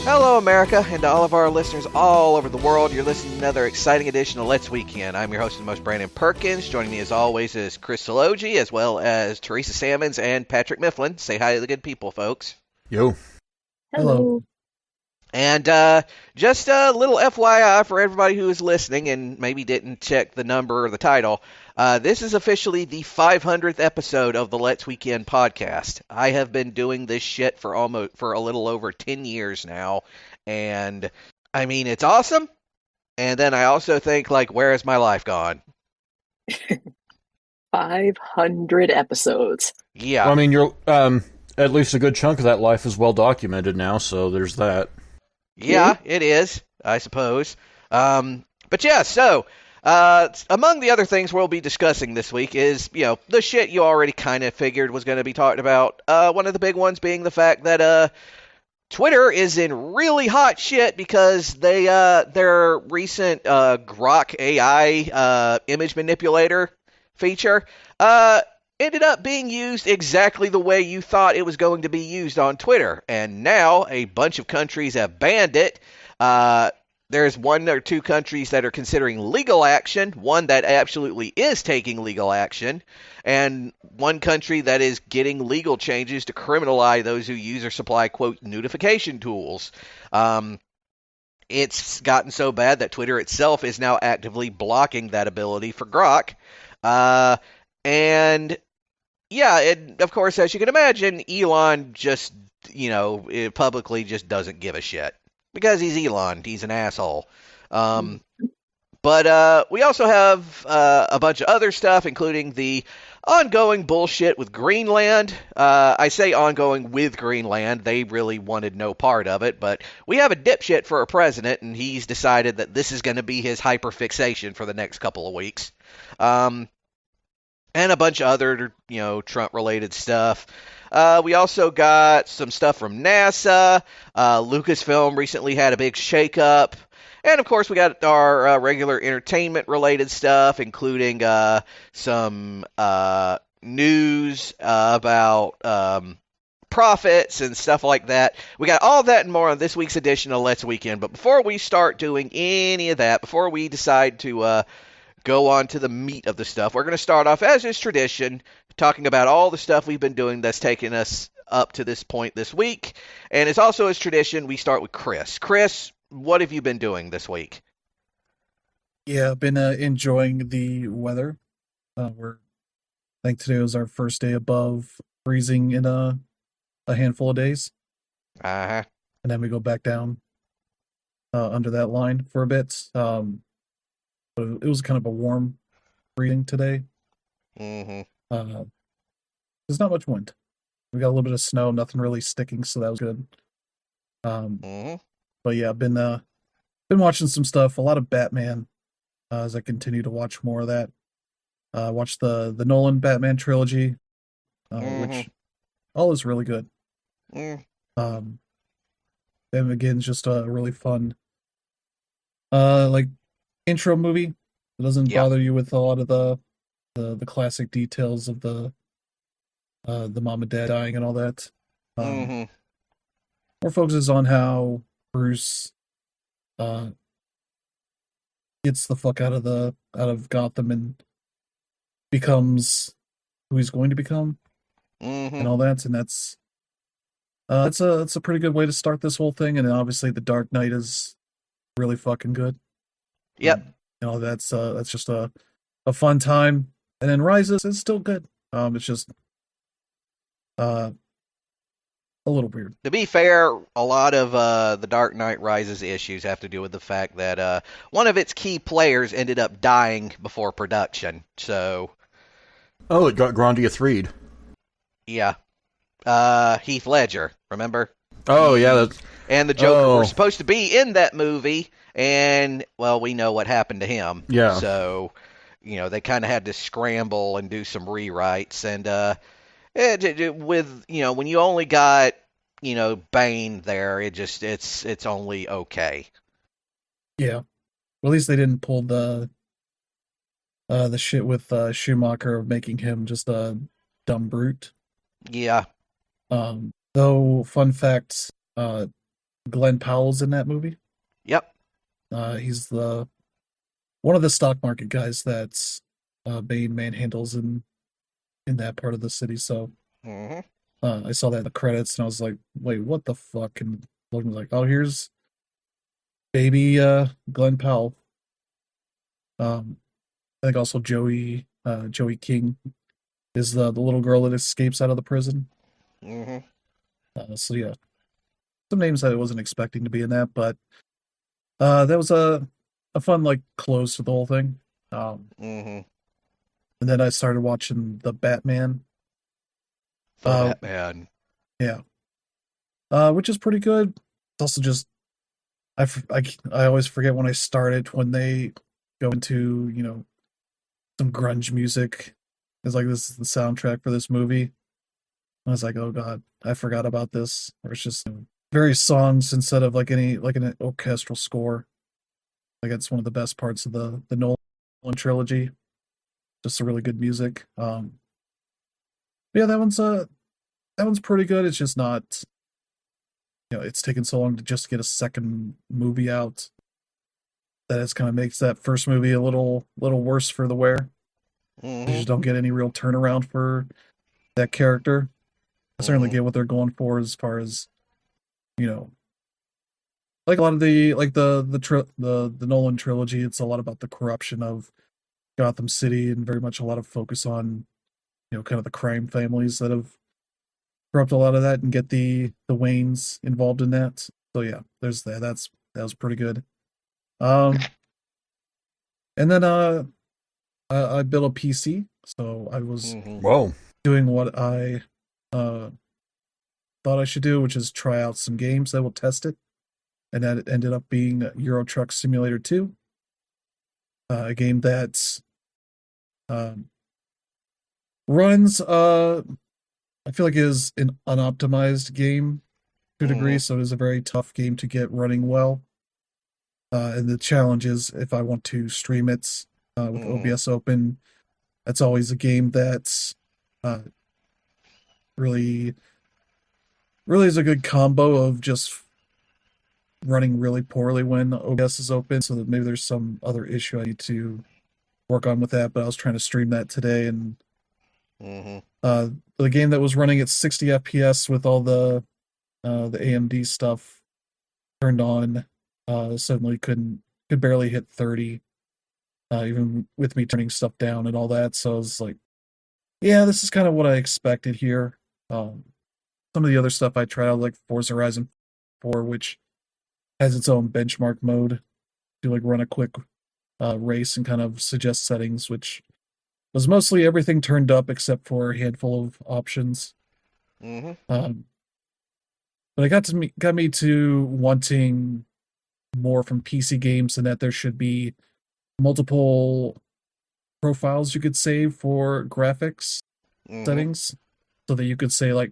Hello, America, and to all of our listeners all over the world, you're listening to another exciting edition of Let's Weekend. I'm your host and most, Brandon Perkins. Joining me, as always, is Chris Sologi, as well as Teresa Sammons and Patrick Mifflin. Say hi to the good people, folks. Yo. Hello. Hello. And just a little FYI for everybody who is listening and maybe didn't check the number or the title. This is officially the 500th episode of the Let's Weekend podcast. I have been doing this shit for a little over 10 years now, and I mean it's awesome. And then I also think, like, where has my life gone? 500 episodes. Yeah. Well, I mean, you're at least a good chunk of that life is well documented now, so there's that. Yeah, it is, I suppose. But yeah, so among the other things we'll be discussing this week is, the shit you already kind of figured was going to be talked about. One of the big ones being the fact that Twitter is in really hot shit because their recent Grok AI image manipulator feature ended up being used exactly the way you thought it was going to be used on Twitter. And now a bunch of countries have banned it. There's one or two countries that are considering legal action, one that absolutely is taking legal action, and one country that is getting legal changes to criminalize those who use or supply, quote, notification tools. It's gotten so bad that Twitter itself is now actively blocking that ability for Grok. And yeah, and of course, as you can imagine, Elon just, publicly just doesn't give a shit. Because he's Elon. He's an asshole. But we also have a bunch of other stuff, including the ongoing bullshit with Greenland. I say ongoing with Greenland. They really wanted no part of it. But we have a dipshit for a president, and he's decided that this is going to be his hyperfixation for the next couple of weeks. And a bunch of other, Trump-related stuff. We also got some stuff from NASA. Lucasfilm recently had a big shakeup. And, of course, we got our regular entertainment-related stuff, including some news about profits and stuff like that. We got all that and more on this week's edition of Let's Weekend. But before we start doing any of that, before we decide to go on to the meat of the stuff, we're going to start off, as is tradition, talking about all the stuff we've been doing that's taken us up to this point this week. And it's also as tradition, we start with Chris. Chris, what have you been doing this week? Yeah, I've been enjoying the weather. I think today was our first day above freezing in a handful of days. Uh-huh. And then we go back down under that line for a bit. But it was kind of a warm freezing today. Mm-hmm. There's not much wind. We got a little bit of snow, nothing really sticking, so that was good. Mm-hmm. But yeah, I've been watching some stuff, a lot of Batman, as I continue to watch more of that. Watch the Nolan Batman trilogy, which all is really good. Batman Begins just a really fun, like intro movie. It doesn't bother you with a lot of the classic details of the mom and dad dying and all that. More focuses on how Bruce gets the fuck out of Gotham and becomes who he's going to become and all that. And that's it's a pretty good way to start this whole thing. And then obviously the Dark Knight is really fucking good. Yep. That's just a fun time. And then Rises is still good. It's just a little weird. To be fair, a lot of the Dark Knight Rises issues have to do with the fact that one of its key players ended up dying before production. So, Oh, it got Grandia 3'd. yeah. Heath Ledger, remember? Oh, yeah. That's... And the Joker were supposed to be in that movie, and, well, we know what happened to him. Yeah. So, they kind of had to scramble and do some rewrites, and with, when you only got, Bane there, it's only okay. Yeah. Well, at least they didn't pull the shit with Schumacher of making him just a dumb brute. Yeah. Though, fun fact, Glenn Powell's in that movie. Yep. He's the one of the stock market guys that's Bane manhandles in that part of the city. So Mm-hmm. I saw that in the credits, and I was like, "Wait, what the fuck?" And looking like, "Oh, here's baby Glenn Powell." I think also Joey King is the little girl that escapes out of the prison. Mm-hmm. So yeah, some names I wasn't expecting to be in that, but that was a fun like close to the whole thing. Mm-hmm. And then I started watching the Batman. The Uh, Batman. yeah, which is pretty good. It's also just I always forget when I start it when they go into some grunge music. It's like this is the soundtrack for this movie. I was like, oh god, I forgot about this. Or it's just various songs instead of like an orchestral score. Like it's one of the best parts of the Nolan trilogy. Just a really good music. Yeah, that one's pretty good. It's just not it's taken so long to just get a second movie out that it's kind of makes that first movie a little worse for the wear. You Mm-hmm. just don't get any real turnaround for that character. I certainly Mm-hmm. get what they're going for as far as you know like a lot of the Nolan trilogy. It's a lot about the corruption of Gotham City and very much a lot of focus on kind of the crime families that have corrupt a lot of that and get the Waynes involved in that. So yeah, there's that. That was pretty good. Um, and then I built a PC, so I was Mm-hmm. Whoa. doing what I uh thought I should do, which is try out some games that will test it, and that ended up being Euro Truck Simulator 2, a game that um, runs I feel like is an unoptimized game to a degree, Mm-hmm. so it is a very tough game to get running well. And the challenge is if I want to stream it with Mm-hmm. OBS open, that's always a game that's uh, really, really is a good combo of just running really poorly when OBS is open. So that maybe there's some other issue I need to work on with that. But I was trying to stream that today, and Mm-hmm. uh, the game that was running at 60 FPS with all the AMD stuff turned on, suddenly could barely hit 30, even with me turning stuff down and all that. So I was like, yeah, this is kind of what I expected here. Um, some of the other stuff I tried out, like Forza Horizon 4, which has its own benchmark mode to like run a quick race and kind of suggest settings, which was mostly everything turned up except for a handful of options. Mm-hmm. Um, but it got me to wanting more from PC games and that there should be multiple profiles you could save for graphics Mm-hmm. settings so that you could say like,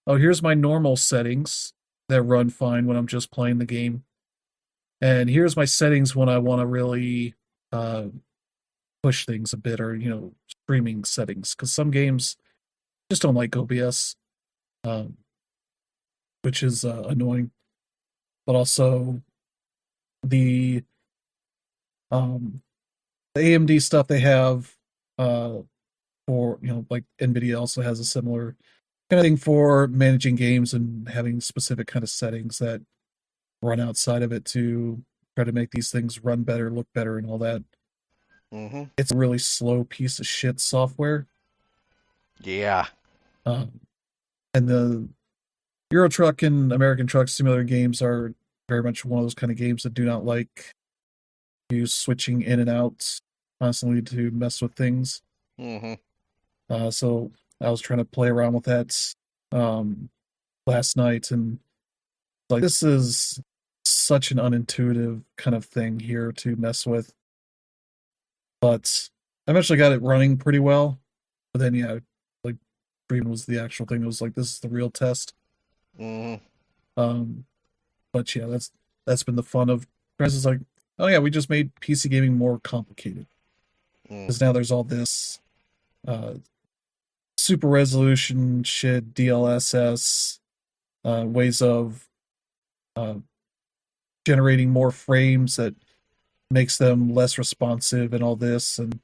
oh, here's my normal settings that run fine when I'm just playing the game. And here's my settings when I want to really uh, push things a bit or, streaming settings. Because some games just don't like OBS, um, which is annoying. But also the um, the AMD stuff they have uh, for, like NVIDIA also has a similar kind of thing for managing games and having specific kind of settings that run outside of it to try to make these things run better, look better, and all that. Mm-hmm. It's a really slow piece of shit software. Yeah. Um, and the Euro Truck and American Truck Simulator games are very much one of those kind of games that do not like you switching in and out constantly to mess with things. Mm-hmm. So I was trying to play around with that um, last night, and like this is such an unintuitive kind of thing here to mess with. But I eventually got it running pretty well. But then yeah, like Dream was the actual thing. It was like this is the real test. Mm-hmm. Um, but yeah, that's been the fun of Press is like, oh yeah, we just made PC gaming more complicated. Mm. Because now there's all this uh super resolution shit, DLSS, ways of generating more frames that makes them less responsive and all this, and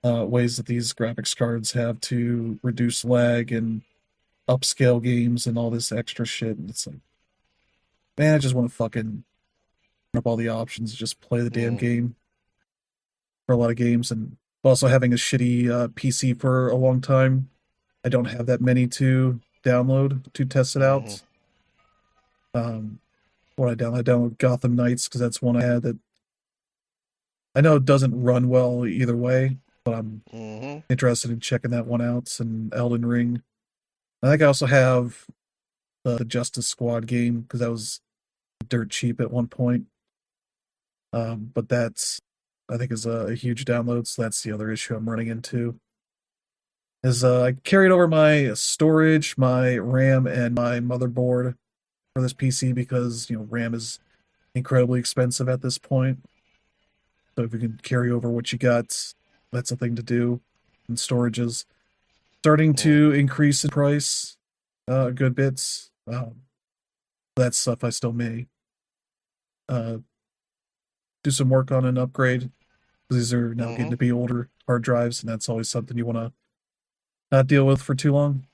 ways that these graphics cards have to reduce lag and upscale games and all this extra shit. And it's like, man, I just want to fucking up all the options, just play the damn Mm, game for a lot of games. And also having a shitty PC for a long time, I don't have that many to download to test it mhm, out. Um, what I download Gotham Knights because that's one I had that I know it doesn't run well either way, but I'm mhm, interested in checking that one out. And Elden Ring. I think I also have the Justice Squad game because that was dirt cheap at one point. But that's I think is a huge download. So that's the other issue I'm running into. Is I carried over my storage, my RAM, and my motherboard for this PC because RAM is incredibly expensive at this point. So if you can carry over what you got, that's a thing to do. And storage is starting mm, to increase in price a good bit. That stuff I still may uh, do some work on an upgrade. These are now getting mhm, to be older hard drives, and that's always something you want to not deal with for too long.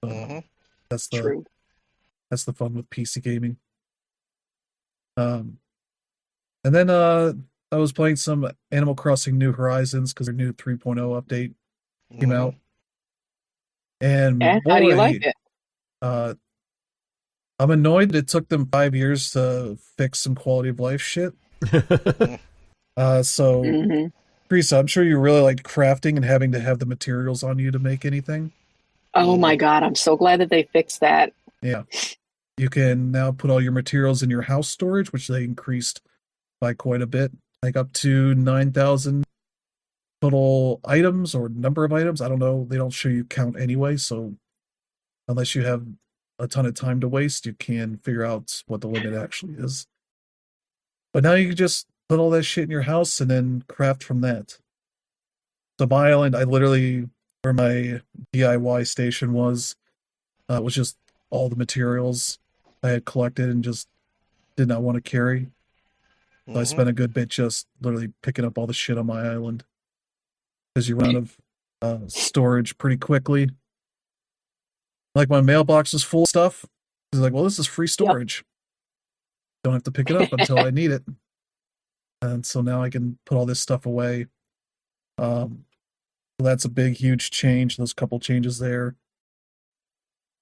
But mhm, that's the True. that's the fun with PC gaming. Um, and then I was playing some Animal Crossing New Horizons because their new 3.0 update came mhm. out, and And how do you like boy, it? uh, I'm annoyed that it took them 5 years to fix some quality of life shit. Mm, So Hmm. Teresa, I'm sure you really liked crafting and having to have the materials on you to make anything. Oh mhm, my God, I'm so glad that they fixed that. Yeah. You can now put all your materials in your house storage, which they increased by quite a bit, like up to 9,000 total items or number of items. I don't know. They don't show you count anyway. So unless you have a ton of time to waste, you can figure out what the limit actually is. But now you can just put all that shit in your house and then craft from that. So my island, I literally, where my DIY station was just all the materials I had collected and just did not want to carry. So I mhm. spent a good bit just literally picking up all the shit on my island because you run out of storage pretty quickly. Like my mailbox is full of stuff. It's like, well, this is free Yep. storage. Don't have to pick it up until I need it. And so now I can put all this stuff away. Um, so that's a big, huge change. Those couple changes there.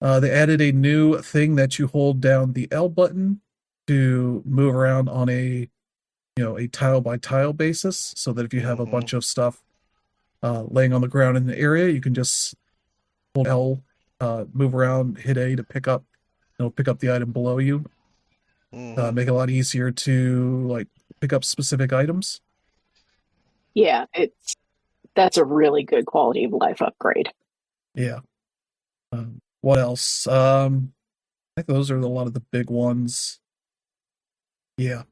They added a new thing that you hold down the L button to move around on a tile by tile basis, so that if you have a Mhm, bunch of stuff laying on the ground in the area, you can just hold L, move around, hit A to pick up, pick up the item below you. mhm, Make it a lot easier to like pick up specific items. Yeah, that's a really good quality of life upgrade. Yeah. What else? I think those are a lot of the big ones. Yeah.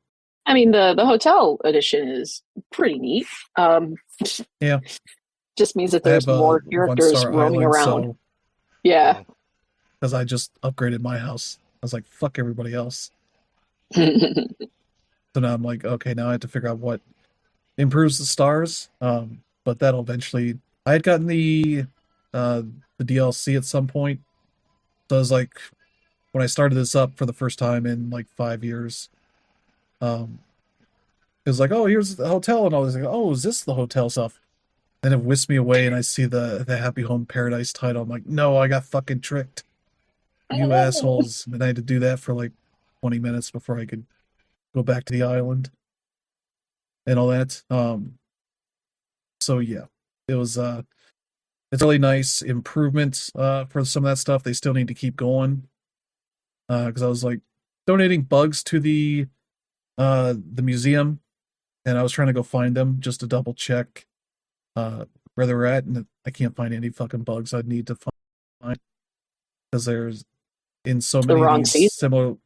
I mean, the hotel edition is pretty neat. Um, Yeah. just means that I have there's a more one characters star roaming island, around. so Yeah. mm, because I just upgraded my house, I was like, fuck everybody else. So now I'm like, okay, now I have to figure out what improves the stars. But that'll eventually. I had gotten uh the DLC at some point, so I was like, when I started this up for the first time in like 5 years, um, it was like, oh, here's the hotel, and I was like, oh, is this the hotel stuff? Then it whisked me away, and I see the Happy Home Paradise title. I'm like, no, I got fucking tricked, you assholes! And I had to do that for like 20 minutes before I could go back to the island and all that. So yeah, it was it's really nice improvement for some of that stuff. They still need to keep going because I was like donating bugs to the museum, and I was trying to go find them just to double check uh where they're at, and I can't find any fucking bugs I'd need to find because there's in so The many of wrong these season. similar.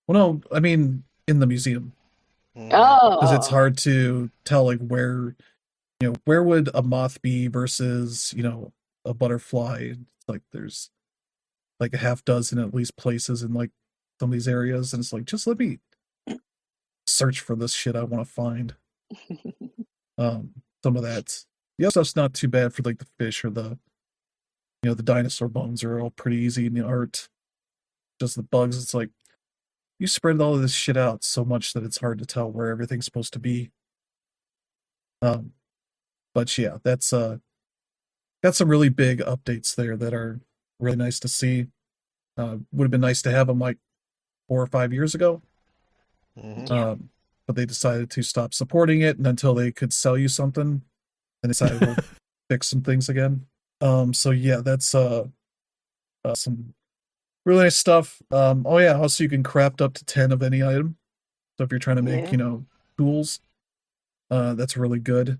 Well, no, I mean in the museum mhm, because it's Oh, hard to tell like where would a moth be versus a butterfly. It's like there's like a half dozen at least places in like some of these areas, and it's like just let me search for this shit I want to find. Some of that. The other stuff's not too bad for like the fish or the the dinosaur bones are all pretty easy in the art. Just the bugs, it's like you spread all of this shit out so much that it's hard to tell where everything's supposed to be. Um, but yeah, that's got some really big updates there that are really nice to see. Would have been nice to have them like 4 or 5 years ago. Mhm. Yeah. But they decided to stop supporting it and until they could sell you something, and decided we'll fix some things again. So yeah, that's some really nice stuff. Oh yeah, also you can craft up to 10 of any item. So if you're trying to make, Yeah. tools, that's a really good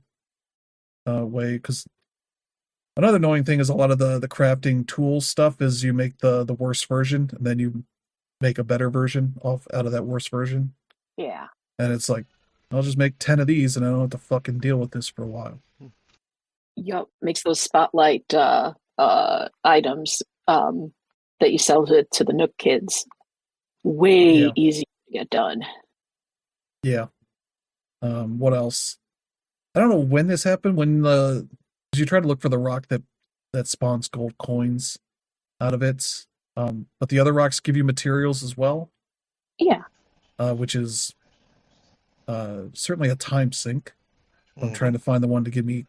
way. Because another annoying thing is a lot of the crafting tool stuff is you make the worst version and then you make a better version out of that worst version. Yeah. And it's like, I'll just make 10 of these and I don't have to fucking deal with this for a while. Yep. Makes those spotlight items that you sell to the Nook kids way Yeah. easier to get done. Yeah. What else? I don't know when this happened. When 'cause you try to look for the rock that spawns gold coins out of it. But the other rocks give you materials as well, Yeah. which is certainly a time sink. I'm Mhm. trying to find the one to give me,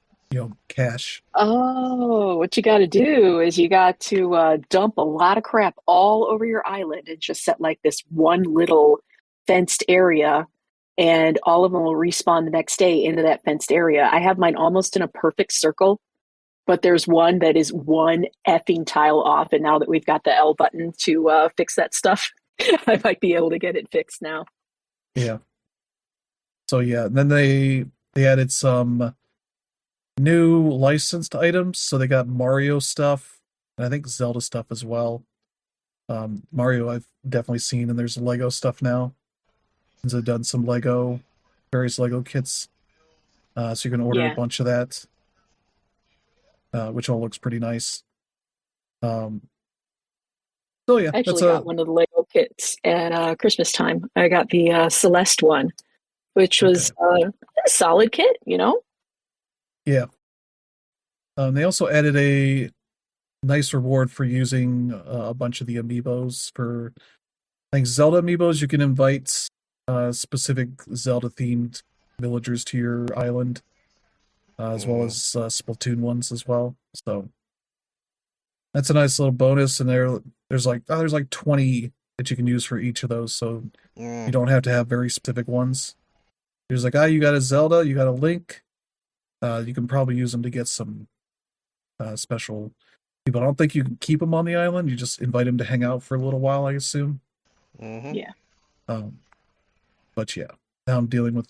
cash. Oh, what you got to do is you got to dump a lot of crap all over your island and just set like this one little fenced area, and all of them will respawn the next day into that fenced area. I have mine almost in a perfect circle, but there's one that is one effing tile off. And now that we've got the L button to fix that stuff, I might be able to get it fixed now. Yeah. So yeah, and then they added some new licensed items. So they got Mario stuff, and I think Zelda stuff as well. Mario I've definitely seen, and there's Lego stuff now. Since I've done some various Lego kits, so you can order a Yeah. bunch of that, which all looks pretty nice. Um, so yeah, I that's actually a got one of the Lego kits at Christmas time. I got the Celeste one, which okay. was a solid kit. Yeah. They also added a nice reward for using a bunch of the amiibos. For I think Zelda amiibos, you can invite specific Zelda themed villagers to your island, as well Mhm. as Splatoon ones as well. So that's a nice little bonus. And there's like 20 that you can use for each of those, so you Mm. don't have to have very specific ones. There's like, you got a Zelda, you got a Link. You can probably use them to get some special people. I don't think you can keep them on the island. You just invite them to hang out for a little while, I assume. Mhm. Yeah. Um, but yeah, now I'm dealing with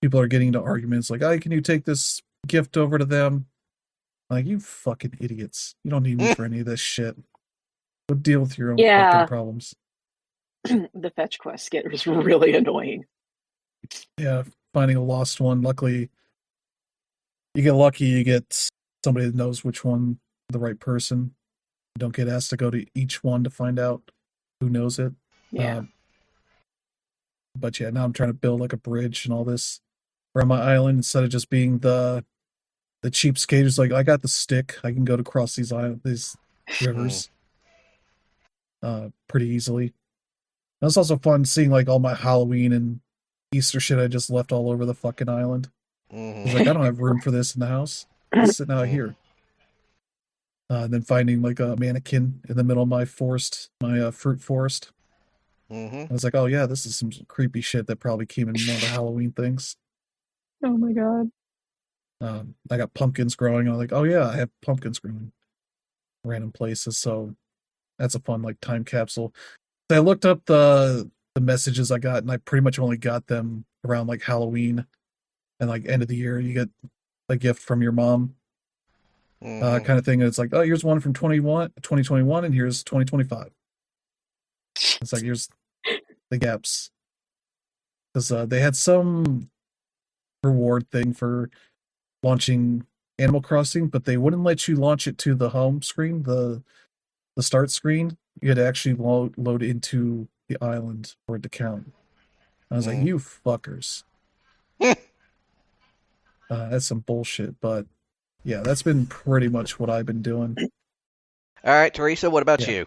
people are getting into arguments like, can you take this gift over to them? Like, you fucking idiots. You don't need me for any of this shit. Go deal with your own fucking Yeah. problems. The fetch quest getter is really annoying. Yeah, finding a lost one. Luckily, you get lucky, you get somebody that knows which one, the right person. You don't get asked to go to each one to find out who knows it. Yeah. But yeah, now I'm trying to build like a bridge and all this around my island instead of just being the cheapskate who's like, I got the stick. I can go to cross these rivers pretty easily. And it's also fun seeing like all my Halloween and Easter shit I just left all over the fucking island. I was Mhm. like, I don't have room for this in the house. It's sitting out Mm. here. And then finding like a mannequin in the middle of my fruit forest. Mhm. I was like, oh yeah, this is some creepy shit that probably came in one of the Halloween things. Oh my god. I got pumpkins growing. I'm like, oh yeah, I have pumpkins growing random places. So that's a fun like time capsule. So I looked up the messages I got, and I pretty much only got them around like Halloween and like end of the year. You get a gift from your mom, Mhm. kind of thing. And it's like, oh, here's one from 2021, and here's 2025. It's like, here's the gaps. Because they had some reward thing for launching Animal Crossing, but they wouldn't let you launch it to the home screen, the start screen. You had to actually load into the island for it to count. I was like, you fuckers. That's some bullshit, but yeah, that's been pretty much what I've been doing. All right, Teresa, what about Yeah. you?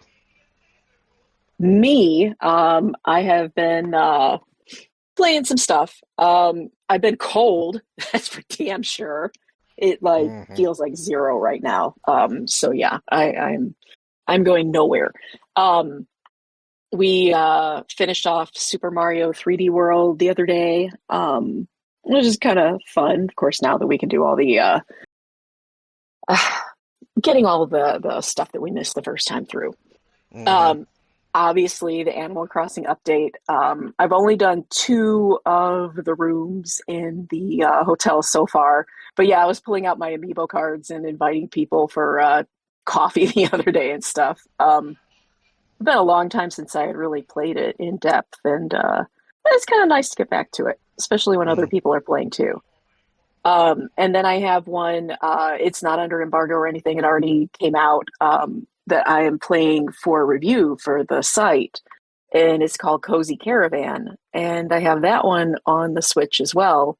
Me, I have been playing some stuff. I've been cold, that's for damn sure. It like Mm-hmm. feels like zero right now. So yeah, I'm going nowhere. We finished off Super Mario 3D World the other day, which is kind of fun. Of course, now that we can do all the getting all of the stuff that we missed the first time through. Mm-hmm. Obviously, the Animal Crossing update. I've only done 2 of the rooms in the hotel so far, but yeah, I was pulling out my amiibo cards and inviting people for coffee the other day and stuff. It's been a long time since I had really played it in depth, and it's kind of nice to get back to it, especially when other people are playing too. And then I have one, it's not under embargo or anything, it already came out, that I am playing for review for the site, and it's called Cozy Caravan, and I have that one on the Switch as well.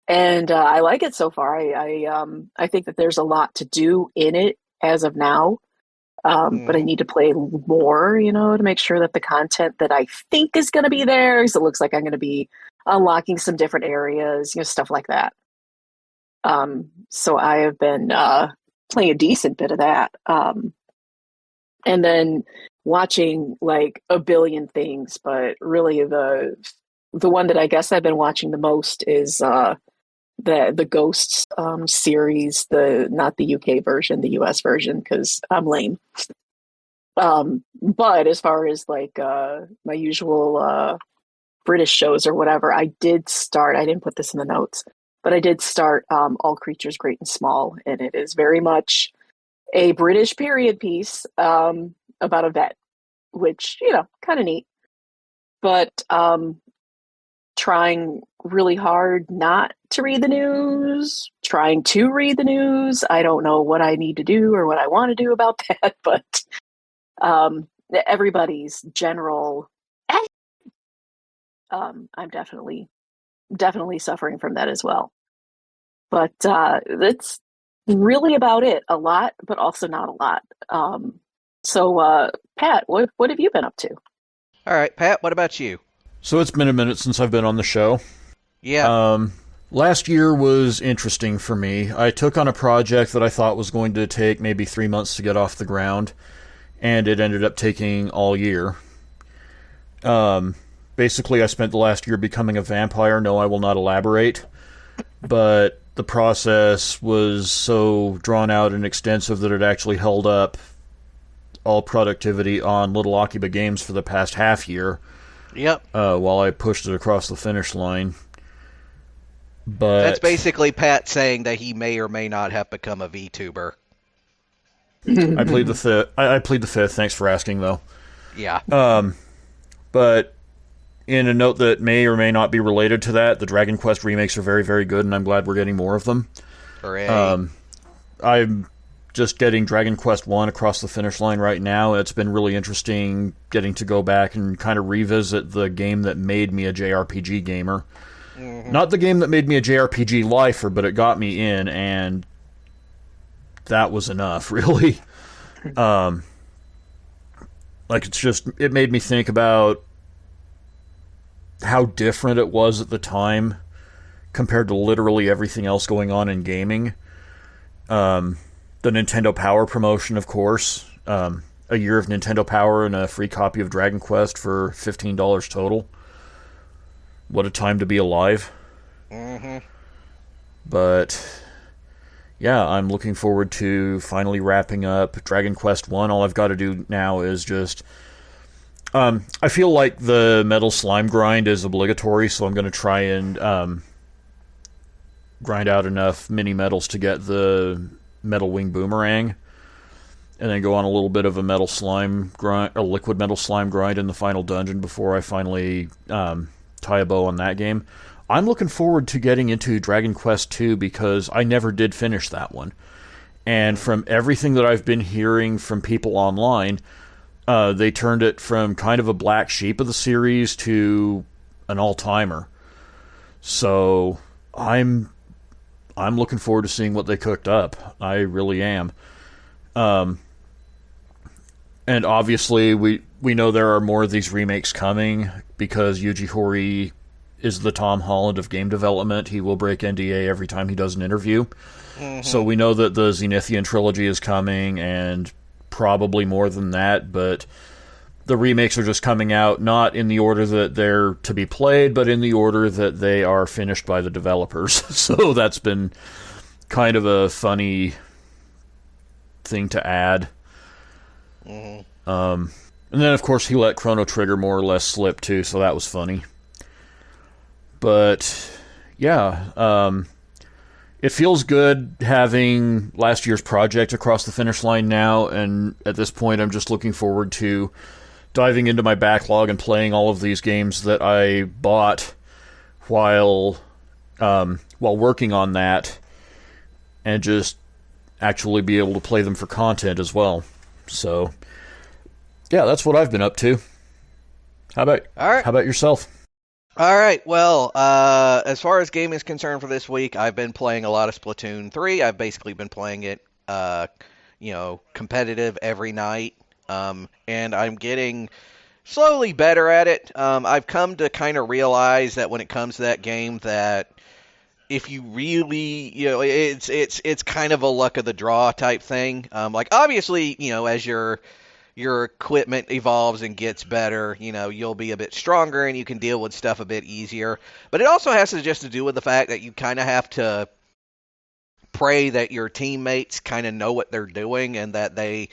And I like it so far. I think that there's a lot to do in it as of now. But I need to play more, to make sure that the content that I think is going to be there, because it looks like I'm going to be unlocking some different areas, stuff like that. So I have been playing a decent bit of that. And then watching like a billion things, but really the one that I guess I've been watching the most is the Ghosts series, not the UK version, the US version, because I'm lame. But as far as like my usual British shows or whatever, I didn't put this in the notes, but I did start All Creatures Great and Small, and it is very much a British period piece about a vet, which, kind of neat. But trying really hard not to read the news, trying to read the news. I don't know what I need to do or what I want to do about that, but everybody's general I'm definitely suffering from that as well. But that's really about it. A lot, but also not a lot. So Pat, what have you been up to? All right, Pat, what about you? So it's been a minute since I've been on the show. Yeah. Last year was interesting for me. I took on a project that I thought was going to take maybe 3 months to get off the ground, and it ended up taking all year. Basically, I spent the last year becoming a vampire. No, I will not elaborate. But the process was so drawn out and extensive that it actually held up all productivity on Little Akiba Games for the past half year. Yep. While I pushed it across the finish line. But that's basically Pat saying that he may or may not have become a VTuber. I plead the fifth. I plead the fifth. Thanks for asking, though. Yeah. But in a note that may or may not be related to that, the Dragon Quest remakes are very, very good, and I'm glad we're getting more of them. Hooray. I'm just getting Dragon Quest 1 across the finish line right now. It's been really interesting getting to go back and kind of revisit the game that made me a JRPG gamer. Mm-hmm. Not the game that made me a JRPG lifer, but it got me in, and that was enough, really. It made me think about how different it was at the time compared to literally everything else going on in gaming. The Nintendo Power promotion, of course. A year of Nintendo Power and a free copy of Dragon Quest for $15 total. What a time to be alive. Mm-hmm. But yeah, I'm looking forward to finally wrapping up Dragon Quest 1. All I've got to do now is just... I feel like the metal slime grind is obligatory, so I'm going to try and grind out enough mini medals to get the metal wing boomerang, and then go on a little bit of a metal slime grind, a liquid metal slime grind in the final dungeon before I finally tie a bow on that game. I'm looking forward to getting into Dragon Quest 2 because I never did finish that one. And from everything that I've been hearing from people online, they turned it from kind of a black sheep of the series to an all-timer. So I'm looking forward to seeing what they cooked up. I really am. And obviously we know there are more of these remakes coming because Yuji Horii is the Tom Holland of game development. He will break NDA every time he does an interview. Mm-hmm. So we know that the Zenithian trilogy is coming, and probably more than that, but the remakes are just coming out not in the order that they're to be played, but in the order that they are finished by the developers. So that's been kind of a funny thing to add. Mm-hmm. And then, of course, he let Chrono Trigger more or less slip, too, so that was funny. But, yeah, it feels good having last year's project across the finish line now, and at this point I'm just looking forward to diving into my backlog and playing all of these games that I bought while working on that, and just actually be able to play them for content as well. So, yeah, that's what I've been up to. How about yourself? All right. Well, as far as gaming is concerned for this week, I've been playing a lot of Splatoon 3. I've basically been playing it, competitive every night, and I'm getting slowly better at it. I've come to kind of realize that when it comes to that game, that if you really, it's kind of a luck of the draw type thing. Like obviously, as your equipment evolves and gets better, you'll be a bit stronger and you can deal with stuff a bit easier. But it also has to just to do with the fact that you kind of have to pray that your teammates kind of know what they're doing and that they,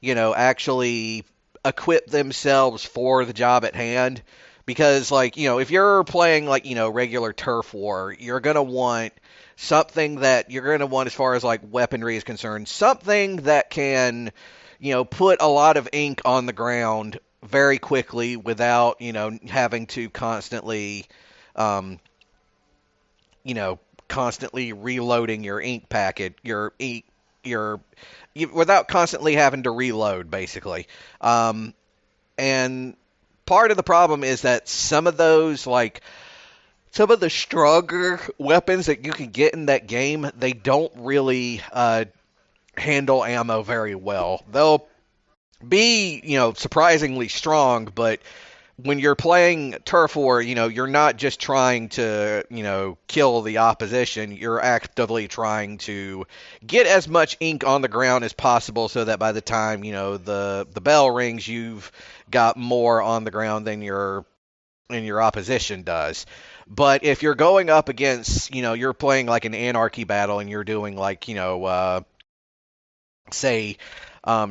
actually equip themselves for the job at hand. Because, if you're playing, regular turf war, you're going to want something that you're going to want as far as, weaponry is concerned, something that can put a lot of ink on the ground very quickly without, having to constantly, constantly reloading your ink packet, without constantly having to reload, basically. And part of the problem is that some of those, some of the stronger weapons that you can get in that game, they don't really handle ammo very well. They'll be, surprisingly strong, but when you're playing turf war, you're not just trying to, kill the opposition. You're actively trying to get as much ink on the ground as possible so that by the time, the bell rings, you've got more on the ground than your opposition does. But if you're going up against, you're playing like an anarchy battle and you're doing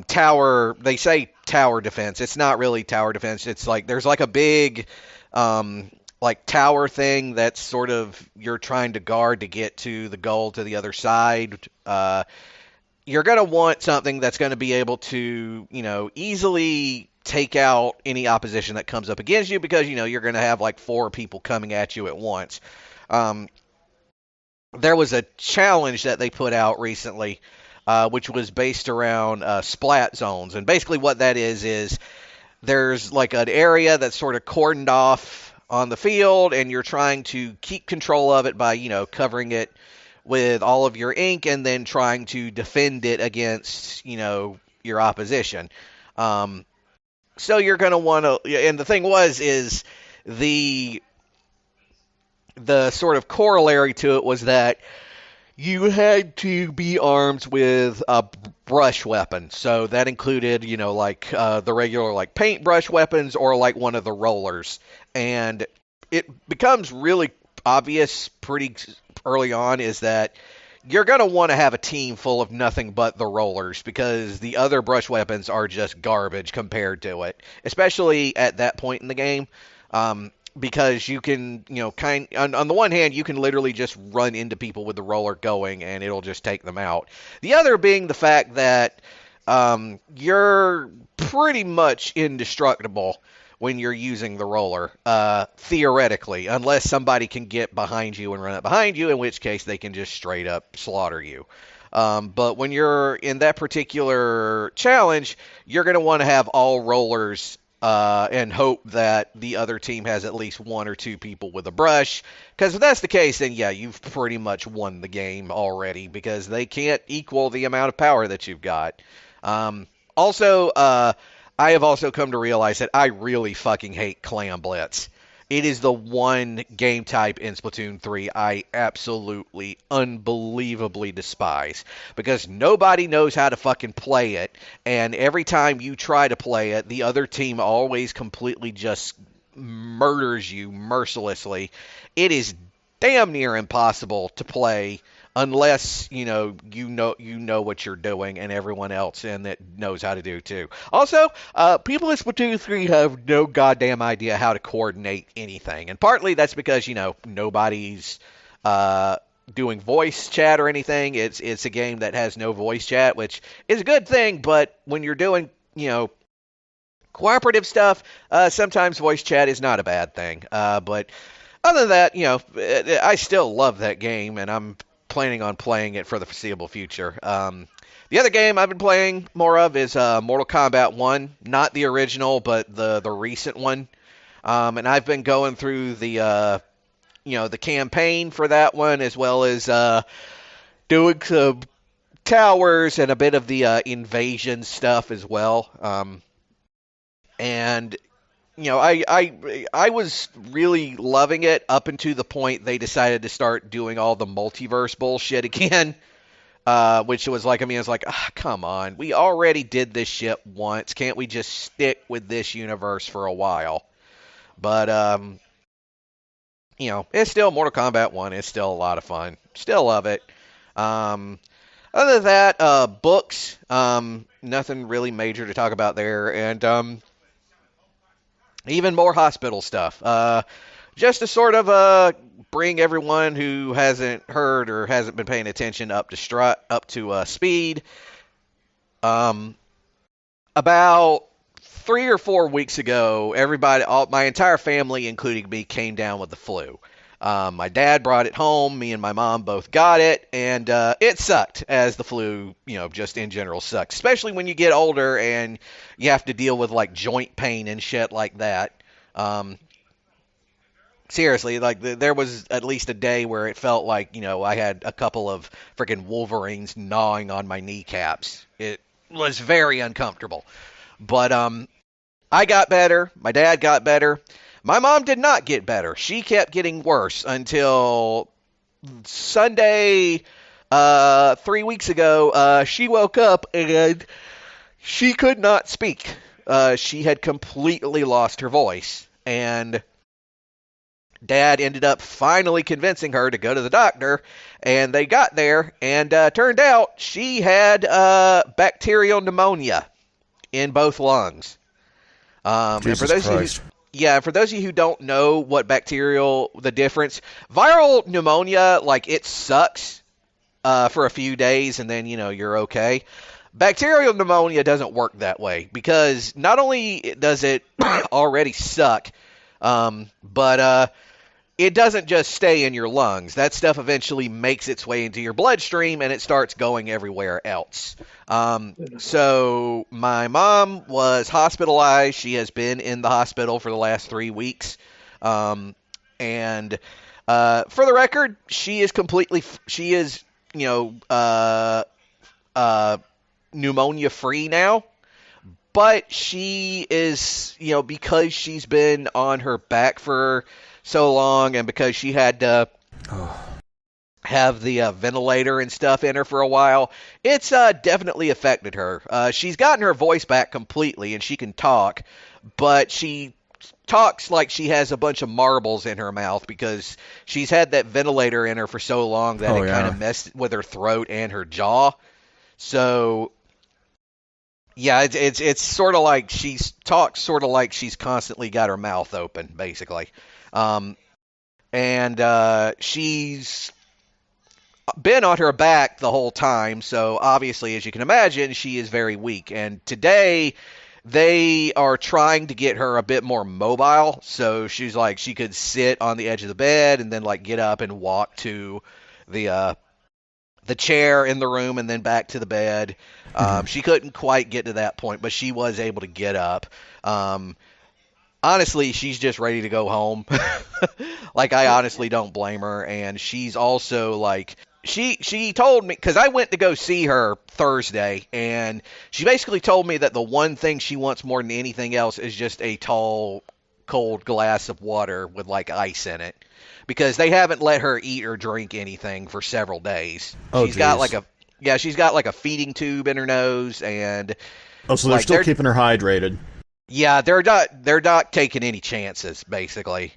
tower, they say tower defense. It's not really tower defense. It's there's a big tower thing that's sort of you're trying to guard to get to the goal to the other side. You're going to want something that's going to be able to, easily take out any opposition that comes up against you because, you're going to have 4 people coming at you at once. There was a challenge that they put out recently, which was based around splat zones. And basically what that is there's an area that's sort of cordoned off on the field, and you're trying to keep control of it by, covering it with all of your ink and then trying to defend it against, your opposition. So you're going to want to, and the thing is the sort of corollary to it was that you had to be armed with a brush weapon. So that included, the regular, paintbrush weapons or, one of the rollers. And it becomes really obvious pretty early on is that you're going to want to have a team full of nothing but the rollers because the other brush weapons are just garbage compared to it, especially at that point in the game. Because you can, on the one hand, you can literally just run into people with the roller going and it'll just take them out. The other being the fact that you're pretty much indestructible when you're using the roller, theoretically, unless somebody can get behind you and run up behind you, in which case they can just straight up slaughter you. But when you're in that particular challenge, you're going to want to have all rollers and hope that the other team has at least one or two people with a brush. Because if that's the case, then yeah, you've pretty much won the game already because they can't equal the amount of power that you've got. Also, I have also come to realize that I really fucking hate Clam Blitz. It is the one game type in Splatoon 3 I absolutely, unbelievably despise because nobody knows how to fucking play it, and every time you try to play it, the other team always completely just murders you mercilessly. It is damn near impossible to play unless you know what you're doing and everyone else in it knows how to do too. Also, people in Splatoon 3 have no goddamn idea how to coordinate anything, and partly that's because nobody's doing voice chat or anything. It's a game that has no voice chat, which is a good thing, but when you're doing cooperative stuff, sometimes voice chat is not a bad thing. But other than that, I still love that game, and I'm planning on playing it for the foreseeable future. The other game I've been playing more of is Mortal Kombat 1, not the original, but the recent one. And I've been going through the campaign for that one, as well as doing some towers and a bit of the invasion stuff as well. And I was really loving it up until the point they decided to start doing all the multiverse bullshit again. Which was like, it's like, come on, we already did this shit once. Can't we just stick with this universe for a while? But it's still Mortal Kombat 1. It's still a lot of fun. Still love it. Other than that, books, nothing really major to talk about there, and even more hospital stuff. Just to sort of bring everyone who hasn't heard or hasn't been paying attention up to speed. About 3 or 4 weeks ago, my entire family, including me, came down with the flu. My dad brought it home. Me and my mom both got it, and it sucked, as the flu, just in general sucks, especially when you get older and you have to deal with like joint pain and shit like that. Seriously, like there was at least a day where it felt like I had a couple of freaking wolverines gnawing on my kneecaps. It was very uncomfortable, but I got better. My dad got better. My mom did not get better. She kept getting worse until Sunday, 3 weeks ago. She woke up and she could not speak. She had completely lost her voice, and Dad ended up finally convincing her to go to the doctor, and they got there, and turned out she had bacterial pneumonia in both lungs. Jesus and for those Christ. for those of you who don't know the difference, viral pneumonia, like, it sucks for a few days, and then you're okay. Bacterial pneumonia doesn't work that way, because not only does it already suck, but it doesn't just stay in your lungs. That stuff eventually makes its way into your bloodstream, and it starts going everywhere else. So my mom was hospitalized. She has been in the hospital for the last 3 weeks. And for the record, she is pneumonia free now. But she is, because she's been on her back for so long, and because she had to have the ventilator and stuff in her for a while, it's definitely affected her. She's gotten her voice back completely, and she can talk, but she talks like she has a bunch of marbles in her mouth because she's had that ventilator in her for so long that it kind of messed with her throat and her jaw. So yeah, it's sort of like talks sort of like she's constantly got her mouth open, basically. And she's been on her back the whole time, so obviously, as you can imagine, she is very weak. And today, they are trying to get her a bit more mobile, so she's like, she could sit on the edge of the bed and then like get up and walk to the chair in the room and then back to the bed. She couldn't quite get to that point, but she was able to get up. honestly, she's just ready to go home. Like, I honestly don't blame her, and she's also like she told me, because I went to go see her Thursday, and she basically told me that the one thing she wants more than anything else is just a tall, cold glass of water with like ice in it, because they haven't let her eat or drink anything for several days. Oh, She's got geez. like a yeah, she's got like a feeding tube in her nose, and Oh, so they're like still keeping her hydrated. yeah, they're not taking any chances, basically.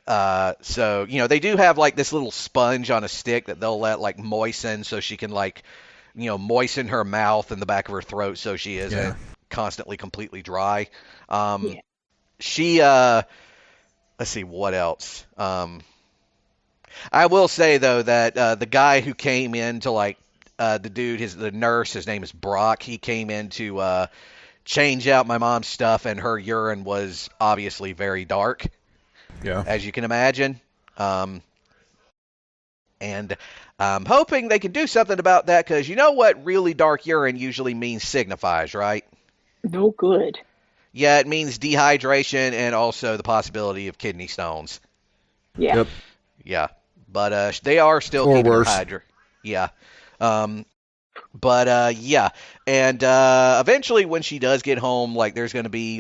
So they do have like this little sponge on a stick that they'll let like moisten, so she can like moisten her mouth and the back of her throat, so she Yeah. isn't constantly completely dry. Um, Yeah. she let's see what else. I will say though that the guy who came in to like the nurse, his name is Brock. He came in to change out my mom's stuff, and her urine was obviously very dark, Yeah. as you can imagine. Um, and I'm hoping they can do something about that, because you know what really dark urine usually signifies, right? No good. Yeah, it means dehydration and also the possibility of kidney stones. Yeah. Yep. Yeah, but they are still Or keeping her worse. hydrated. Yeah. Um, But yeah, and eventually when she does get home, like there's gonna be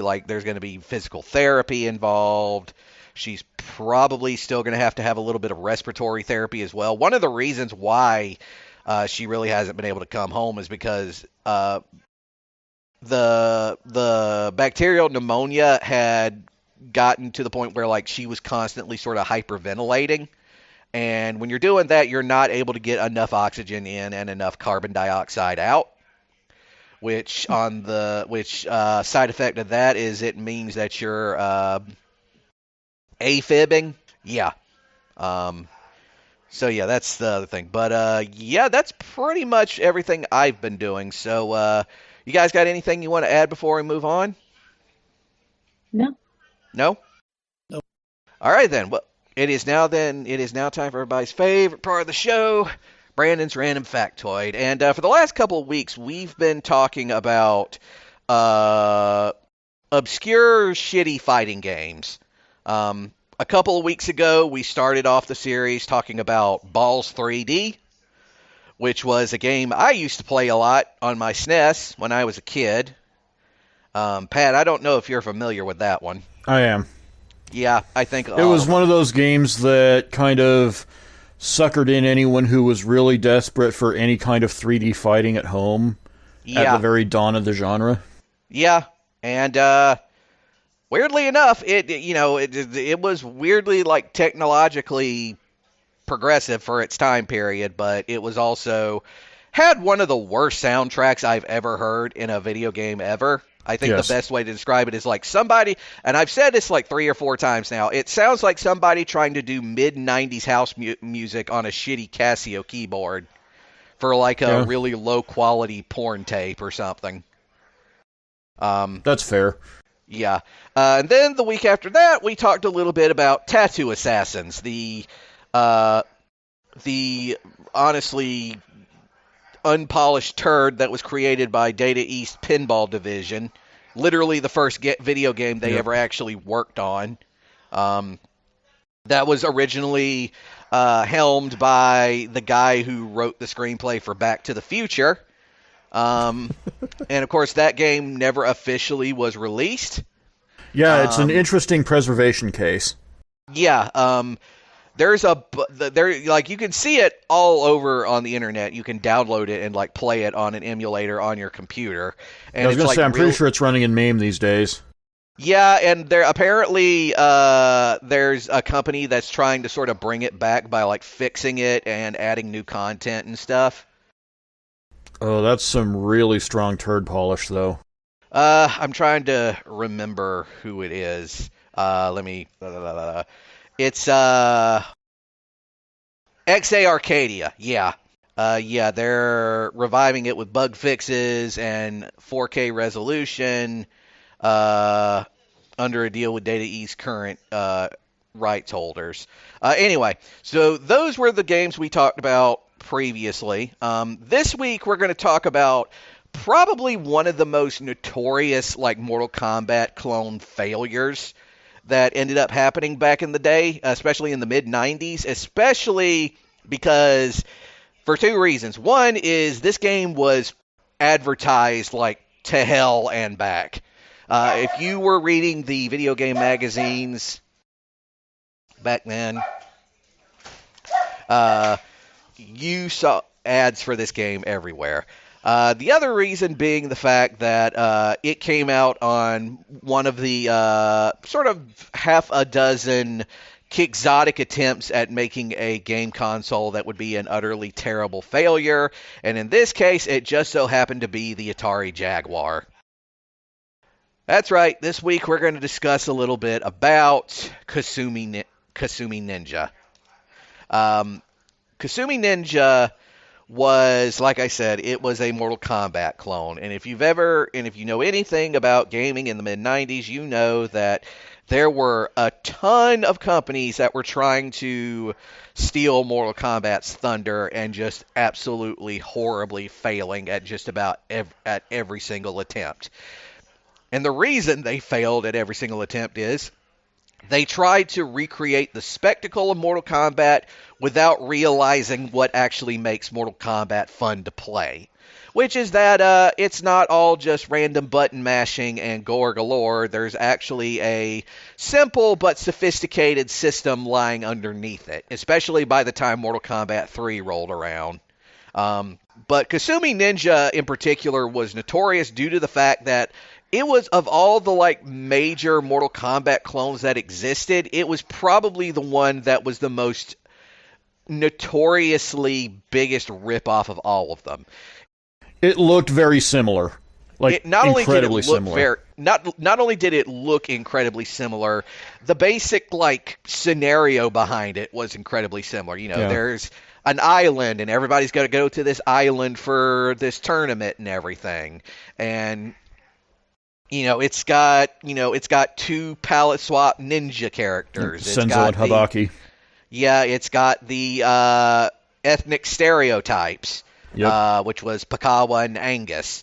physical therapy involved. She's probably still gonna have to have a little bit of respiratory therapy as well. One of the reasons why she really hasn't been able to come home is because the bacterial pneumonia had gotten to the point where like she was constantly sort of hyperventilating. And when you're doing that, you're not able to get enough oxygen in and enough carbon dioxide out. Which side effect of that is it means that you're afibbing. Yeah. Um, so yeah, that's the other thing. But yeah, that's pretty much everything I've been doing. So you guys got anything you want to add before we move on? No. No? Nope. All right then. Well, it is now time for everybody's favorite part of the show, Brandon's random factoid. And for the last couple of weeks, we've been talking about uh, obscure, shitty fighting games. A couple of weeks ago, we started off the series talking about Balls 3D, which was a game I used to play a lot on my SNES when I was a kid. Pat, I don't know if you're familiar with that one. I am. Yeah, I think It all was of one them. of those games that kind of suckered in anyone who was really desperate for any kind of 3D fighting at home at the Yeah, very dawn of the genre. yeah, and weirdly enough, it was weirdly like technologically progressive for its time period, but it was also had one of the worst soundtracks I've ever heard in a video game ever. I think the Yes. best way to describe it is like somebody, and I've said this like 3 or 4 times now, it sounds like somebody trying to do mid 90s house music on a shitty Casio keyboard for like a Yeah, really low quality porn tape or something. Um, that's fair. yeah. And then the week after that, we talked a little bit about Tattoo Assassins, uh, the honestly unpolished turd that was created by Data East Pinball Division. Literally the first video game they Yep. ever actually worked on. Um, that was originally helmed by the guy who wrote the screenplay for Back to the Future. Um, and of course, that game never officially was released. Yeah, it's an Um, interesting preservation case. yeah, there's there like you can see it all over on the internet. You can download it and like play it on an emulator on your computer, I and was it's going to like say, I'm pretty real. sure it's running in MAME these days. Yeah, and there apparently there's a company that's trying to sort of bring it back by like fixing it and adding new content and stuff. Oh, that's some really strong turd polish, though. I'm trying to remember who it is. Let me. It's XA Arcadia. Yeah. Yeah, they're reviving it with bug fixes and 4K resolution uh, under a deal with Data East current rights holders. Anyway, so those were the games we talked about previously. This week we're going to talk about probably one of the most notorious like Mortal Kombat clone failures that ended up happening back in the day, especially in the mid 90s, especially because for two reasons. One is this game was advertised like to hell and back. If you were reading the video game magazines back then, you saw ads for this game everywhere. The other reason being the fact that it came out on one of the sort of half a dozen quixotic attempts at making a game console that would be an utterly terrible failure, and in this case, it just so happened to be the Atari Jaguar. That's right, this week we're going to discuss a little bit about Kasumi Ninja. Kasumi Ninja was, like I said, it was a Mortal Kombat clone. And if you know anything about gaming in the mid-90s, you know that there were a ton of companies that were trying to steal Mortal Kombat's thunder and just absolutely horribly failing at just about at every single attempt. And the reason they failed at every single attempt is they tried to recreate the spectacle of Mortal Kombat without realizing what actually makes Mortal Kombat fun to play. Which is that it's not all just random button mashing and gore galore. There's actually a simple but sophisticated system lying underneath it, especially by the time Mortal Kombat 3 rolled around. But Kasumi Ninja in particular was notorious due to the fact that it was, of all the like major Mortal Kombat clones that existed, it was probably the one that was the most notoriously biggest ripoff of all of them. It looked very similar, like incredibly similar. Not only did it look incredibly similar, the basic like scenario behind it was incredibly similar. You know, there's an island, and everybody's got to go to this island for this tournament and everything, and it's got two palette swap ninja characters. Senzo and Habaki. It's got the ethnic stereotypes, which was Pakawa and Angus.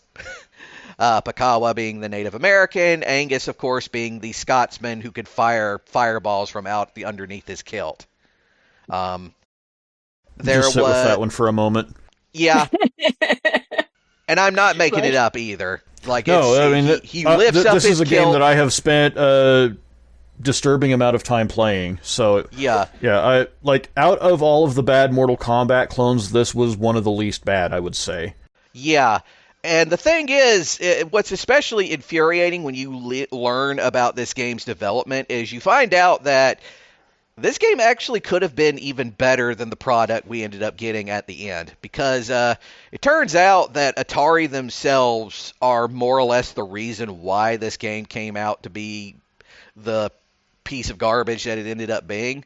Pakawa being the Native American, Angus, of course, being the Scotsman who could fire fireballs from out the underneath his kilt. Just sit with that one for a moment. Yeah. And I'm not making it up either. Like, no, I mean, he lifts up his This is a kilt. game that I have spent a disturbing amount of time playing. So I like, out of all of the bad Mortal Kombat clones, this was one of the least bad, I would say. Yeah. And the thing is, what's especially infuriating when you learn about this game's development is you find out that this game actually could have been even better than the product we ended up getting at the end, because it turns out that Atari themselves are more or less the reason why this game came out to be the piece of garbage that it ended up being.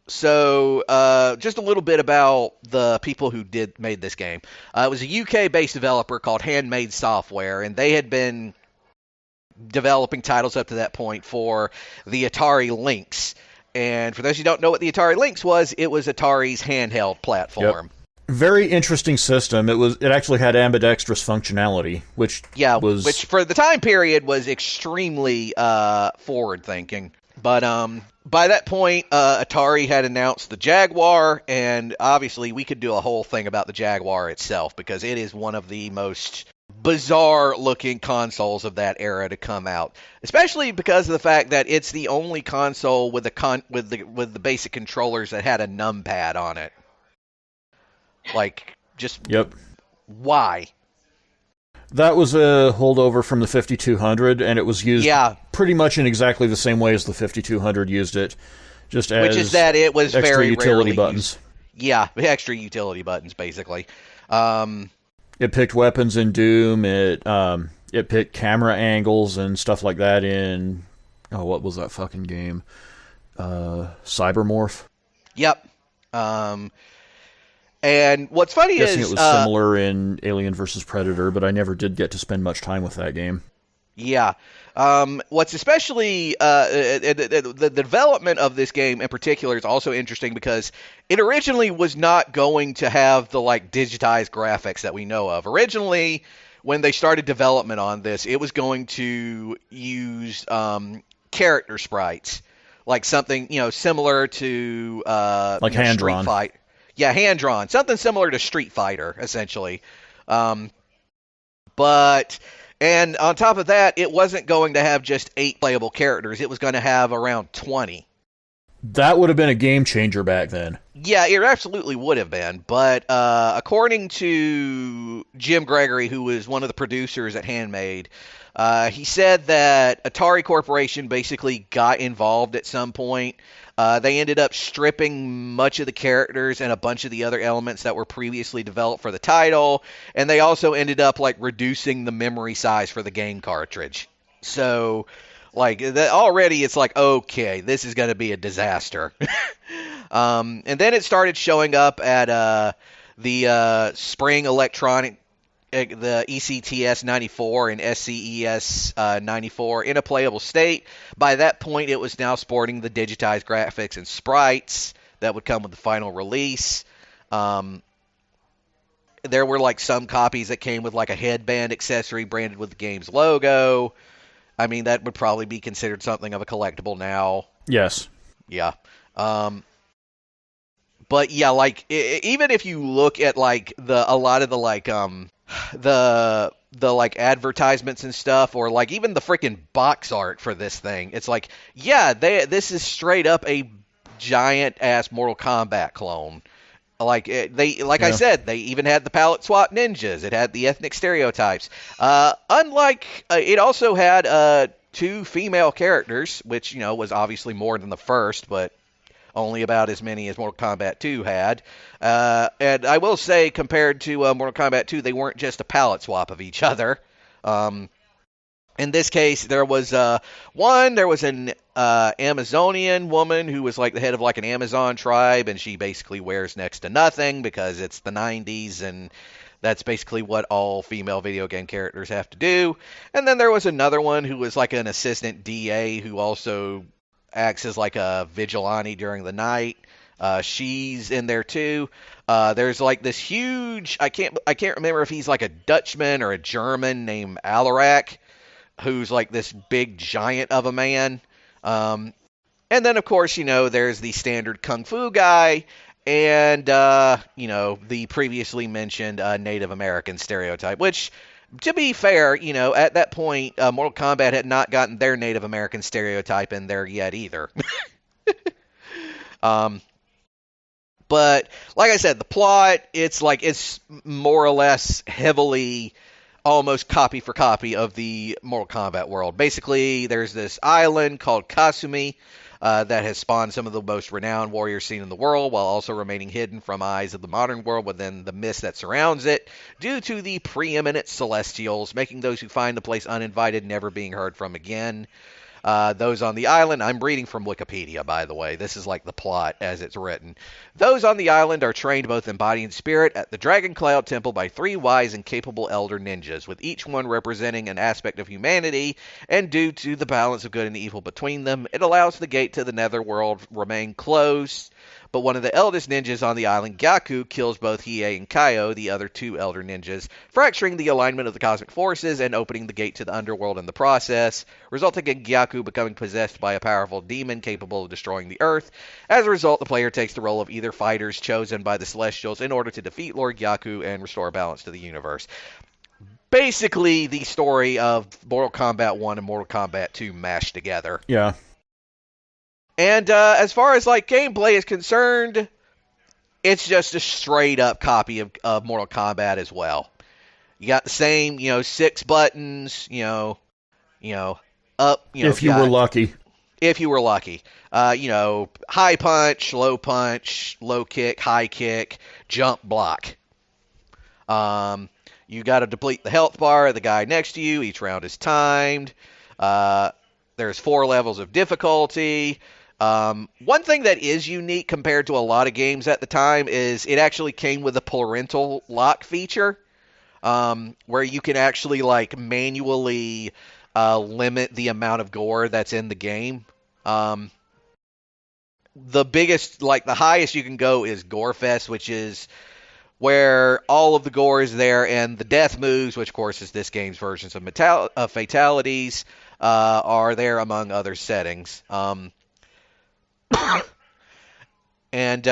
So just a little bit about the people who made this game. It was a UK-based developer called Handmade Software, and they had been developing titles up to that point for the Atari Lynx. And for those who don't know what the Atari Lynx was, it was Atari's handheld platform. Yep. Very interesting system. It actually had ambidextrous functionality, which for the time period was extremely forward thinking. But by that point, Atari had announced the Jaguar, and obviously we could do a whole thing about the Jaguar itself, because it is one of the most bizarre-looking consoles of that era to come out, especially because of the fact that it's the only console with the basic controllers that had a numpad on it. Like, just why? That was a holdover from the 5200, and it was used pretty much in exactly the same way as the 5200 used it, just as which is that it was extra very utility buttons. Extra utility buttons, basically. It picked weapons in Doom. It picked camera angles and stuff like that in what was that fucking game? Cybermorph. Yep. And what's funny is it was similar in Alien vs Predator, but I never did get to spend much time with that game. Yeah. What's especially the development of this game in particular is also interesting because it originally was not going to have the like digitized graphics that we know of. Originally, when they started development on this, it was going to use character sprites, like something similar to Like hand Street drawn. Fight. Yeah, hand drawn, something similar to Street Fighter, essentially. Um, but and on top of that, it wasn't going to have just 8 playable characters. It was going to have around 20. That would have been a game changer back then. Yeah, it absolutely would have been. But according to Jim Gregory, who was one of the producers at Handmade, he said that Atari Corporation basically got involved at some point. They ended up stripping much of the characters and a bunch of the other elements that were previously developed for the title, and they also ended up like reducing the memory size for the game cartridge. So, like that already, it's like okay, this is going to be a disaster. And then it started showing up at the Spring Electronic, the ECTS 94 and SCES 94 in a playable state. By that point, it was now sporting the digitized graphics and sprites that would come with the final release. There were like some copies that came with like a headband accessory branded with the game's logo. I mean, that would probably be considered something of a collectible now. Yes. Yeah. But yeah, like even if you look at like a lot of the like the like advertisements and stuff, or like even the freaking box art for this thing, it's like yeah, this is straight up a giant ass Mortal Kombat clone. Like I said, they even had the palette swap ninjas. It had the ethnic stereotypes. Unlike it also had 2 female characters, which was obviously more than the first, but only about as many as Mortal Kombat 2 had. And I will say, compared to Mortal Kombat 2, they weren't just a palette swap of each other. In this case, there was an Amazonian woman who was like the head of like an Amazon tribe, and she basically wears next to nothing because it's the 90s, and that's basically what all female video game characters have to do. And then there was another one who was like an assistant DA who also acts as like a vigilante during the night. She's in there too. There's like this huge, I can't remember if he's like a Dutchman or a German named Alarak, who's like this big giant of a man. And then of course, there's the standard Kung Fu guy and, the previously mentioned Native American stereotype, which, to be fair, at that point, Mortal Kombat had not gotten their Native American stereotype in there yet either. But like I said, the plot, it's more or less heavily almost copy for copy of the Mortal Kombat world. Basically, there's this island called Kasumi that has spawned some of the most renowned warriors seen in the world, while also remaining hidden from eyes of the modern world within the mist that surrounds it, due to the preeminent Celestials, making those who find the place uninvited never being heard from again. Those on the island, I'm reading from Wikipedia, by the way. This is like the plot as it's written. Those on the island are trained both in body and spirit at the Dragon Cloud Temple by 3 wise and capable elder ninjas, with each one representing an aspect of humanity, and due to the balance of good and evil between them, it allows the gate to the netherworld remain closed. But one of the eldest ninjas on the island, Gyaku, kills both Hiei and Kaio, the other 2 elder ninjas, fracturing the alignment of the cosmic forces and opening the gate to the underworld in the process, resulting in Gyaku becoming possessed by a powerful demon capable of destroying the Earth. As a result, the player takes the role of either fighters chosen by the Celestials in order to defeat Lord Gyaku and restore balance to the universe. Basically, the story of Mortal Kombat 1 and Mortal Kombat 2 mashed together. Yeah. And as far as like gameplay is concerned, it's just a straight up copy of Mortal Kombat as well. You got the same, 6 buttons, up, if you were lucky. If you were lucky. High punch, low kick, high kick, jump, block. You got to deplete the health bar of the guy next to you. Each round is timed. There's 4 levels of difficulty. One thing that is unique compared to a lot of games at the time is it actually came with a parental lock feature, where you can actually like manually limit the amount of gore that's in the game. Um, the biggest, like the highest you can go is Gore Fest, which is where all of the gore is there, and the death moves, which of course is this game's versions of fatalities, are there among other settings. And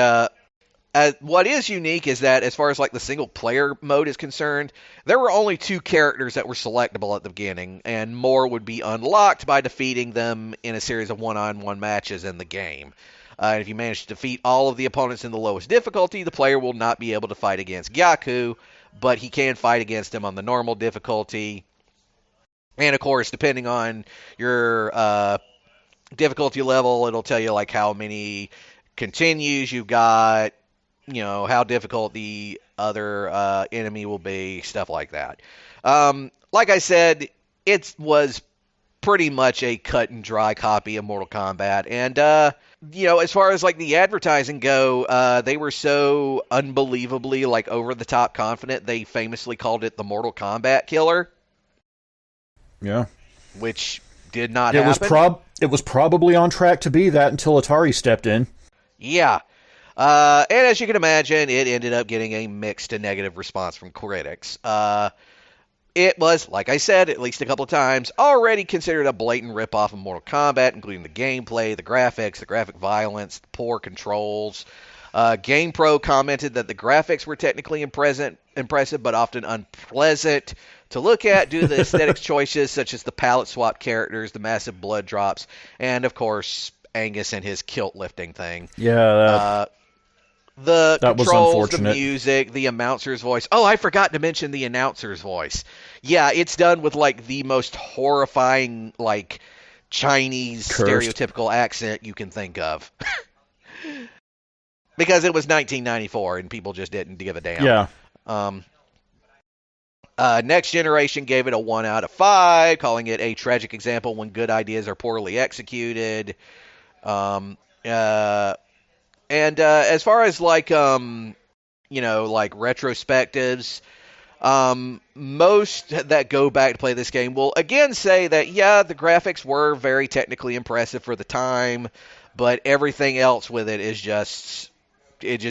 what is unique is that as far as like the single player mode is concerned, there were only 2 characters that were selectable at the beginning, and more would be unlocked by defeating them in a series of one-on-one matches in the game. And if you manage to defeat all of the opponents in the lowest difficulty, the player will not be able to fight against Gyaku, but he can fight against him on the normal difficulty. And of course, depending on your difficulty level, it'll tell you like how many continues you've got, how difficult the other enemy will be, stuff like that. Like I said, it was pretty much a cut and dry copy of Mortal Kombat. And, as far as like the advertising go, they were so unbelievably like over the top confident, they famously called it the Mortal Kombat killer. Yeah. Which did not it happen. It was probably on track to be that until Atari stepped in. Yeah. And as you can imagine, it ended up getting a mixed to negative response from critics. It was, like I said, at least a couple of times, already considered a blatant ripoff of Mortal Kombat, including the gameplay, the graphics, the graphic violence, the poor controls. GamePro commented that the graphics were technically impressive, but often unpleasant to look at due to the aesthetics choices, such as the palette swap characters, the massive blood drops, and, of course, Angus and his kilt lifting thing. Yeah, the that was controls, the unfortunate. music, the announcer's voice. Oh, I forgot to mention the announcer's voice. Yeah, it's done with like the most horrifying, like Chinese Cursed. stereotypical accent you can think of. Because it was 1994 and people just didn't give a damn. Yeah. Next Generation gave it a 1 out of 5, calling it a tragic example when good ideas are poorly executed. And as far as like like retrospectives, most that go back to play this game will again say that yeah, the graphics were very technically impressive for the time, but everything else with it just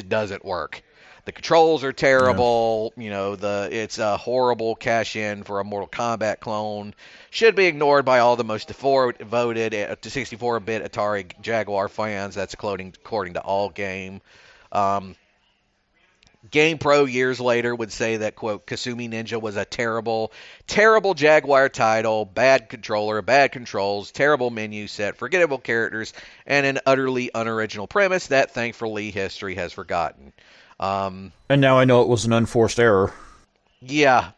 doesn't work. The controls are terrible. It's a horrible cash-in for a Mortal Kombat clone. Should be ignored by all the most devoted to 64-bit Atari Jaguar fans. That's according to All Game. GamePro years later would say that, quote, Kasumi Ninja was a terrible, terrible Jaguar title, bad controller, bad controls, terrible menu set, forgettable characters, and an utterly unoriginal premise that, thankfully, history has forgotten. And now I know it was an unforced error. Yeah.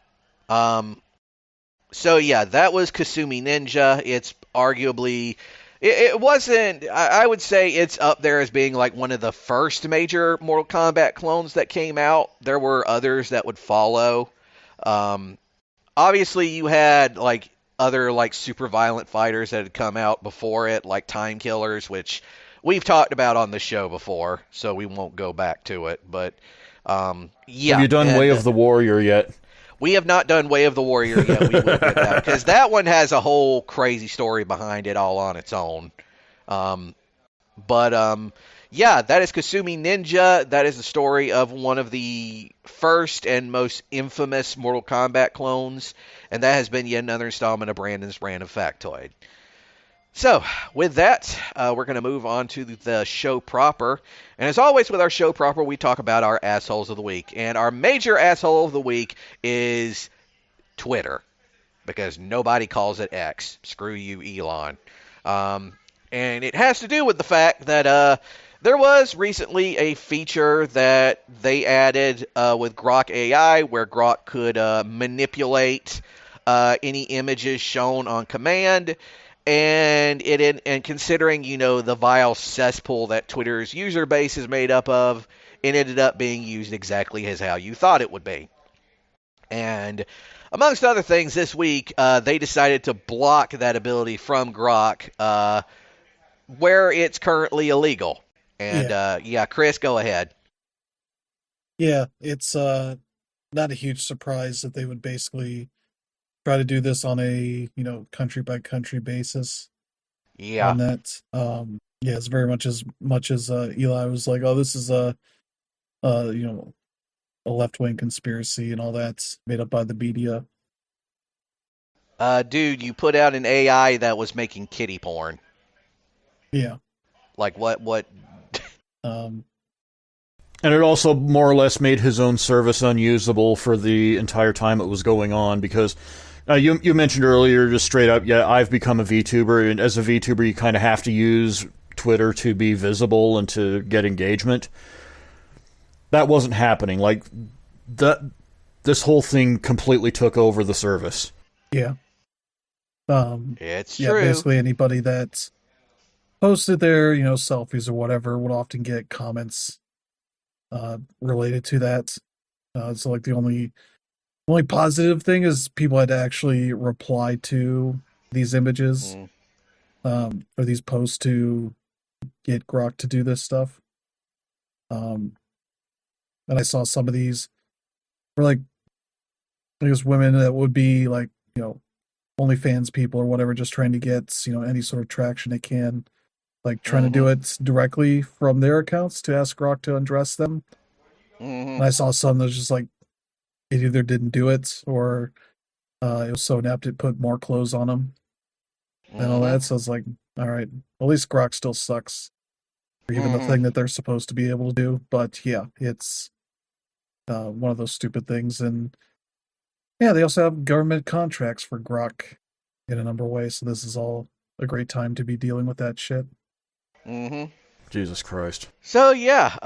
So, yeah, that was Kasumi Ninja. It's arguably... It wasn't... I would say it's up there as being like one of the first major Mortal Kombat clones that came out. There were others that would follow. Obviously, you had like other like super violent fighters that had come out before it, like Time Killers, which we've talked about on the show before, so we won't go back to it. But yeah, have you done Way of the Warrior yet? We have not done Way of the Warrior yet. We will get that because that one has a whole crazy story behind it all on its own. Yeah, that is Kasumi Ninja. That is the story of one of the first and most infamous Mortal Kombat clones, and that has been yet another installment of Brandon's Brand of Factoid. So, with that, we're going to move on to the show proper. And as always with our show proper, we talk about our assholes of the week. And our major asshole of the week is Twitter, because nobody calls it X. Screw you, Elon. And it has to do with the fact that there was recently a feature that they added with Grok AI where Grok could manipulate any images shown on command. And considering, the vile cesspool that Twitter's user base is made up of, it ended up being used exactly as how you thought it would be. And amongst other things, this week, they decided to block that ability from Grok where it's currently illegal. And, Chris, go ahead. Yeah, it's not a huge surprise that they would basically try to do this on a country by country basis Yeah. on that. Yeah, it's very much as Eli was like, oh, this is uh you know a left wing conspiracy and all that made up by the media. Dude, you put out an AI that was making kitty porn. Yeah. Like what? Um, And it also more or less made his own service unusable for the entire time it was going on because you mentioned earlier just straight up, yeah, I've become a VTuber, and as a VTuber you kind of have to use Twitter to be visible and to get engagement. That wasn't happening. Like that, this whole thing completely took over the service. yeah. It's Yeah, true. basically anybody that posted their, selfies or whatever would often get comments related to that. So like the only positive thing is people had to actually reply to these images Mm. or these posts to get Grok to do this stuff. Um, and I saw some of these were like I guess women that would be like OnlyFans people or whatever, just trying to get any sort of traction they can, like trying to do Mhm. it directly from their accounts to ask Grok to undress them. Mhm. And I saw some that was just like it either didn't do it or it was so inept it put more clothes on them and all Mhm. that. So it's like, all right, at least Grok still sucks for even the Mhm. thing that they're supposed to be able to do. But yeah, it's one of those stupid things. And yeah, they also have government contracts for Grok in a number of ways. So this is all a great time to be dealing with that shit. Mhm. Jesus Christ. So yeah,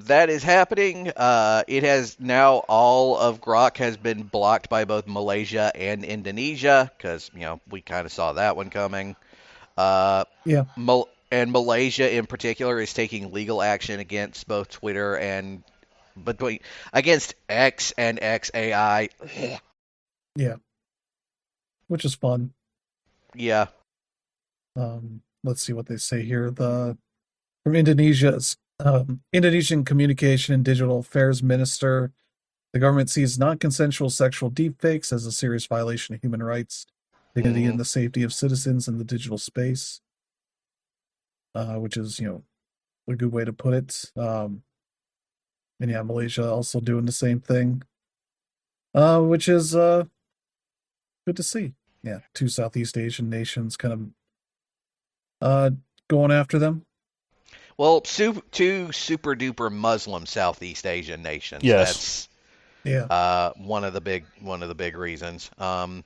that is happening. It has now all of Grok has been blocked by both Malaysia and Indonesia because we kind of saw that one coming. Uh, Yeah, and Malaysia in particular is taking legal action against both Twitter and between against X and XAI. yeah, which is fun. Yeah. Let's see what they say here. The from Indonesia's Indonesian Communication and Digital Affairs Minister, the government sees non-consensual sexual deepfakes as a serious violation of human rights, dignity, Mhm. and the safety of citizens in the digital space. Which is a good way to put it. And yeah, Malaysia also doing the same thing, which is good to see. Yeah, two Southeast Asian nations kind of uh, going after them. Well, two super duper Muslim Southeast Asian nations. Yes. That's Yeah, one of the big reasons. And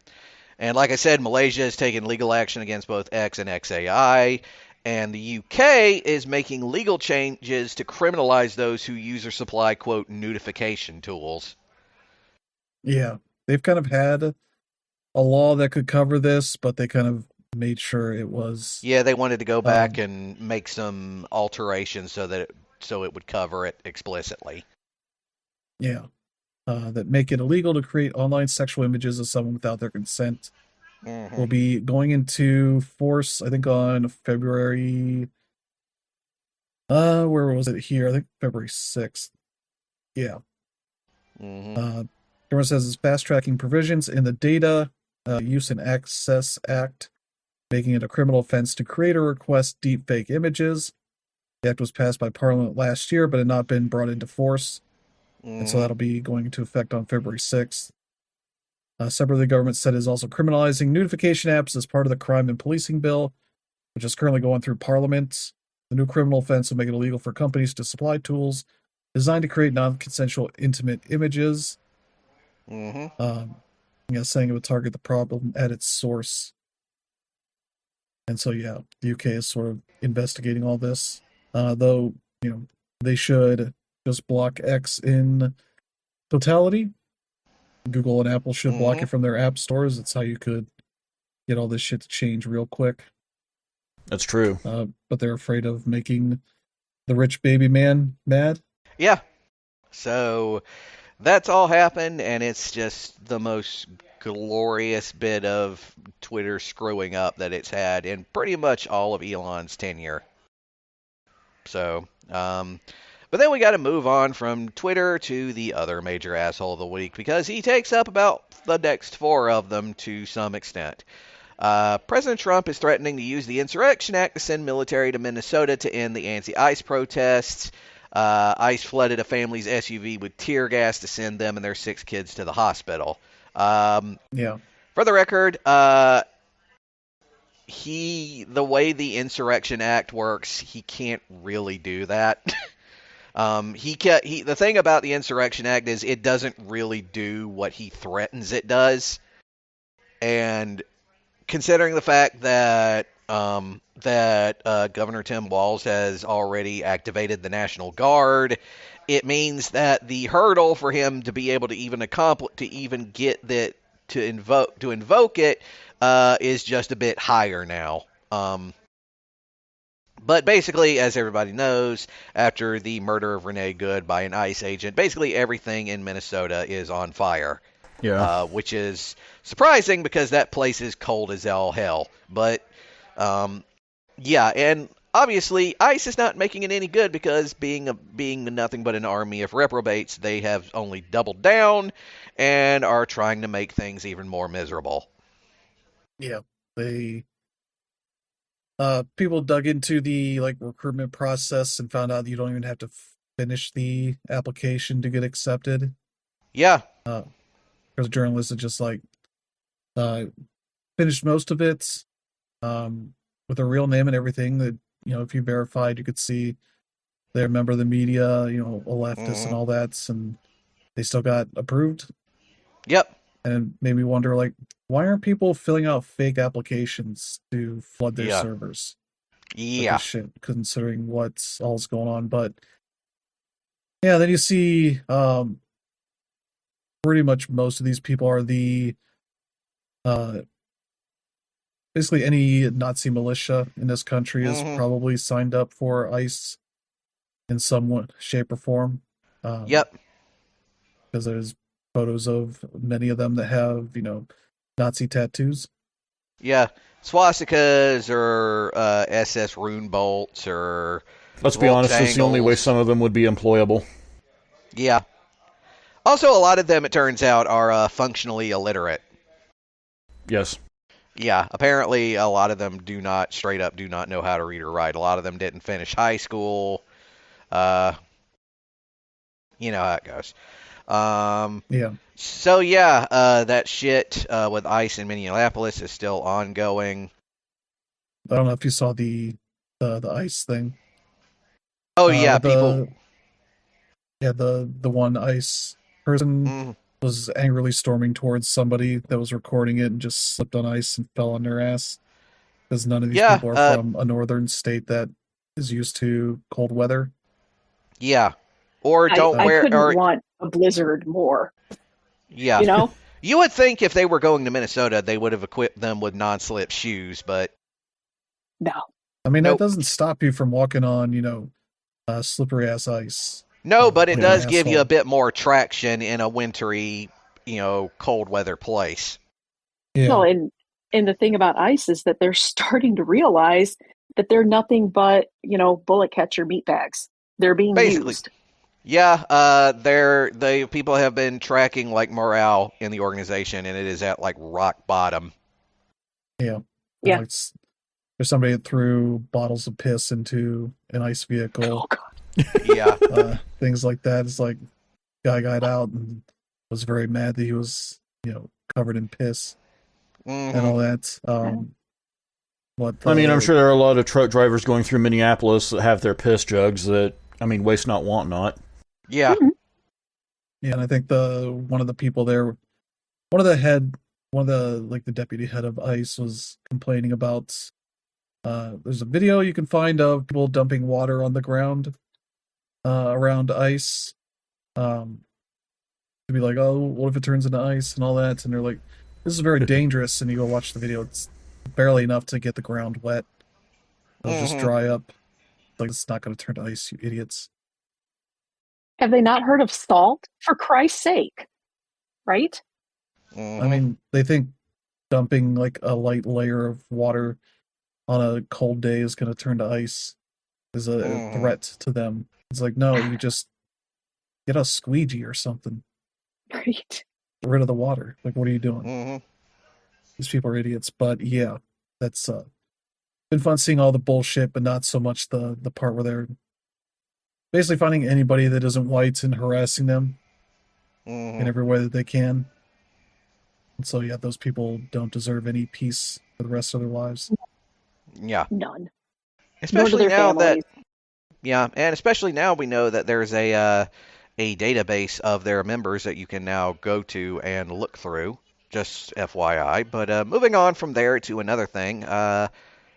like I said, Malaysia has taken legal action against both X and XAI, and the UK is making legal changes to criminalize those who use or supply quote notification tools. yeah. They've kind of had a law that could cover this, but they kind of made sure it was, Yeah, they wanted to go back um, and make some alterations so it would cover it explicitly. yeah, that make it illegal to create online sexual images of someone without their consent. Hmm. Will be going into force, I think, on February. Where was it here? I think February 6th. Yeah. Hmm. Uh, Government says it's fast tracking provisions in the Data Use and Access Act, making it a criminal offense to create or request deepfake images. The act was passed by Parliament last year, but had not been brought into force. And so Hmm. that'll be going into effect on February 6th. Separately, the government said it is also criminalizing notification apps as part of the crime and policing bill, which is currently going through Parliament. The new criminal offense will make it illegal for companies to supply tools designed to create non consensual intimate images. Hmm. Um, saying it would target the problem at its source. And so, yeah, the UK is sort of investigating all this. Though, they should just block X in totality. Google and Apple should block Hmm. it from their app stores. It's how you could get all this shit to change real quick. That's true. But they're afraid of making the rich baby man mad. Yeah. So that's all happened, and it's just the most glorious bit of Twitter screwing up that it's had in pretty much all of Elon's tenure. So, But then we got to move on from Twitter to the other major asshole of the week because he takes up about the next four of them to some extent. President Trump is threatening to use the Insurrection Act to send military to Minnesota to end the anti-ICE protests. ICE flooded a family's SUV with tear gas to send them and their 6 kids to the hospital. Yeah. For the record, the way the Insurrection Act works, he can't really do that. The thing about the Insurrection Act is it doesn't really do what he threatens it does, and considering the fact that Governor Tim Walz has already activated the National Guard, it means that the hurdle for him to be able to even get that to invoke it is just a bit higher now. But basically, as everybody knows, after the murder of Renee Good by an ICE agent, basically everything in Minnesota is on fire. Yeah. Which is surprising because that place is cold as all hell. But, yeah, and obviously ICE is not making it any good because being nothing but an army of reprobates, they have only doubled down and are trying to make things even more miserable. Yeah. They people dug into the recruitment process and found out you don't even have to finish the application to get accepted. Yeah. Because journalists are just finished most of it with a real name and everything that, if you verified, you could see they're a member of the media, a leftist and all that, and they still got approved. Yep. And it made me wonder, why aren't people filling out fake applications to flood their servers? Yeah. This shit, considering what's all's going on. But yeah, then you see pretty much most of these people are the basically any Nazi militia in this country is probably signed up for ICE in some shape or form. Yep. Because there's photos of many of them that have, Nazi tattoos. Yeah. Swastikas or SS rune bolts or... Let's be honest, it's the only way some of them would be employable. Yeah. Also, a lot of them, it turns out, are functionally illiterate. Yes. Yeah, apparently a lot of them do not know how to read or write. A lot of them didn't finish high school. You know how it goes. Yeah. So yeah, that shit with ICE in Minneapolis is still ongoing. I don't know if you saw the ICE thing. Oh yeah, people. Yeah, the one ICE person was angrily storming towards somebody that was recording it and just slipped on ice and fell on their ass. Because none of these people are from a northern state that is used to cold weather. Yeah. Or don't wear... I couldn't want a blizzard more. Yeah. You would think if they were going to Minnesota, they would have equipped them with non-slip shoes, but... No. I mean, that doesn't stop you from walking on, slippery-ass ice. No, but it does give you a bit more traction in a wintry, cold weather place. Yeah. Well, and the thing about ice is that they're starting to realize that they're nothing but, bullet catcher meat bags. They're being used. Yeah, the people have been tracking morale in the organization, and it is at rock bottom. Yeah. Yeah. There's somebody that threw bottles of piss into an ice vehicle. Oh, God. Yeah. Things like that. It's guy got out and was very mad that he was, covered in piss and all that. I'm sure there are a lot of truck drivers going through Minneapolis that have their piss jugs that, waste not, want not. Yeah. Yeah, and I think one of the people there, the deputy head of ICE was complaining about, there's a video you can find of people dumping water on the ground around ice, to be like, oh, what if it turns into ice and all that? And they're like, this is very dangerous. And you go watch the video, it's barely enough to get the ground wet. It'll just dry up. It's not going to turn to ice, you idiots. Have they not heard of salt? For Christ's sake, right? I mean, they think dumping a light layer of water on a cold day is going to turn to ice. is a threat to them. It's like, no, you just get a squeegee or something. Right. Get rid of the water. Like, what are you doing? Mm-hmm. These people are idiots. But yeah, that's been fun seeing all the bullshit, but not so much the part where they're basically finding anybody that isn't white and harassing them in Mm-hmm. every way that they can. And so yeah, those people don't deserve any peace for the rest of their lives. Yeah. None. Nor do Especially their now that families. Yeah, and especially now we know that there's a database of their members that you can now go to and look through. Just FYI. But moving on from there to another thing,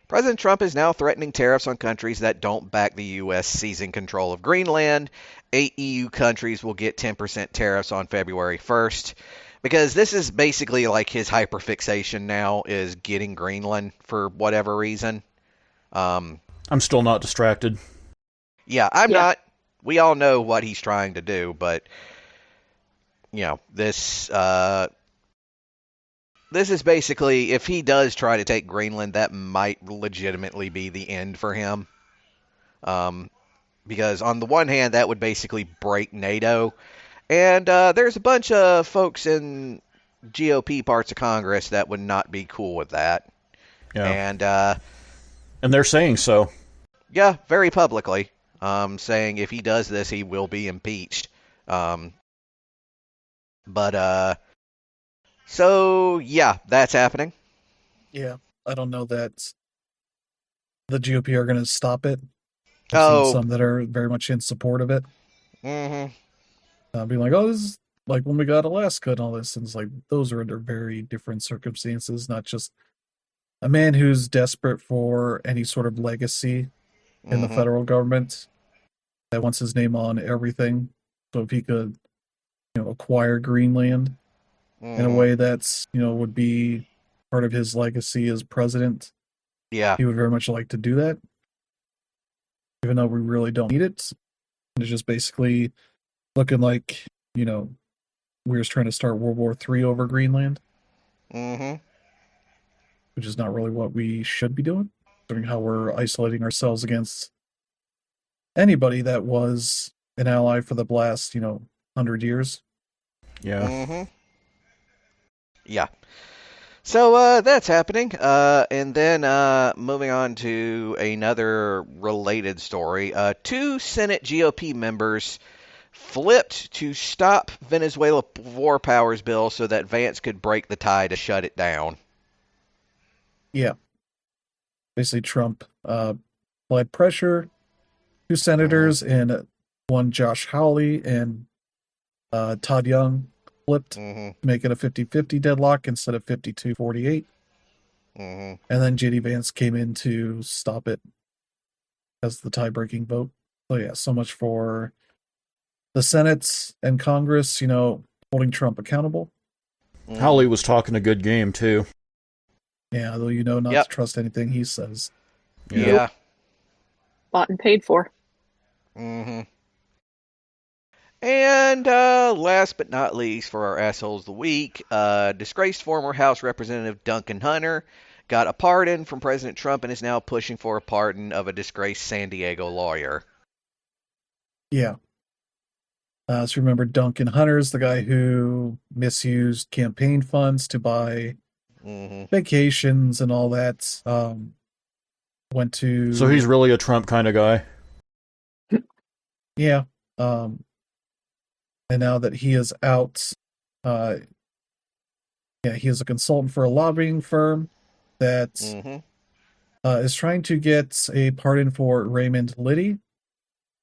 President Trump is now threatening tariffs on countries that don't back the U.S. seizing control of Greenland. 8 EU countries will get 10% tariffs on February 1st. Because this is basically like his hyperfixation now is getting Greenland for whatever reason. Um, I'm still not distracted. Yeah, I'm Yeah. not. We all know what he's trying to do, but this is basically if he does try to take Greenland, that might legitimately be the end for him. Um, because on the one hand, that would basically break NATO, and there's a bunch of folks in GOP parts of Congress that would not be cool with that, Yeah. and And they're saying so. yeah, very publicly, saying if he does this, he will be impeached. Um, but So yeah, that's happening. Yeah, I don't know that the GOP are going to stop it. I've seen Oh, some that are very much in support of it, mm-hmm, being like, "Oh, this is like when we got Alaska and all this," and it's like those are under very different circumstances, not just a man who's desperate for any sort of legacy in the mm-hmm, federal government that wants his name on everything. So if he could, acquire Greenland in a mm-hmm. way that's, would be part of his legacy as president, Yeah, he would very much like to do that, even though we really don't need it. It's just basically looking like, we're just trying to start World War III over Greenland, mm-hmm, which is not really what we should be doing, considering how we're isolating ourselves against anybody that was an ally for the last, 100 years. Yeah. mm-hmm. Yeah. So that's happening. And then moving on to another related story. Two Senate GOP members flipped to stop Venezuela war powers bill so that Vance could break the tie to shut it down. Yeah, basically Trump applied pressure two Mm-hmm, senators and one Josh Hawley and Todd Young flipped mm-hmm, to make it a 50-50 deadlock instead of 52-48. mm-hmm. And then JD Vance came in to stop it as the tie-breaking vote. So yeah, so much for the Senate and Congress, holding Trump accountable. Mm-hmm. Howley was talking a good game, too. Yeah, though not to Yep. trust anything he says. Yeah. Yeah. Nope. Bought and paid for. Mm-hmm. And last but not least, for our assholes of the week, disgraced former House Representative Duncan Hunter got a pardon from President Trump and is now pushing for a pardon of a disgraced San Diego lawyer. Yeah. So remember Duncan Hunter's the guy who misused campaign funds to buy Mm-hmm. vacations and all that. Went So he's to really a Trump kind of guy. yeah. Um, and now that he is out, uh, yeah, he is a consultant for a lobbying firm that Mm-hmm. is trying to get a pardon for Raymond Liddy,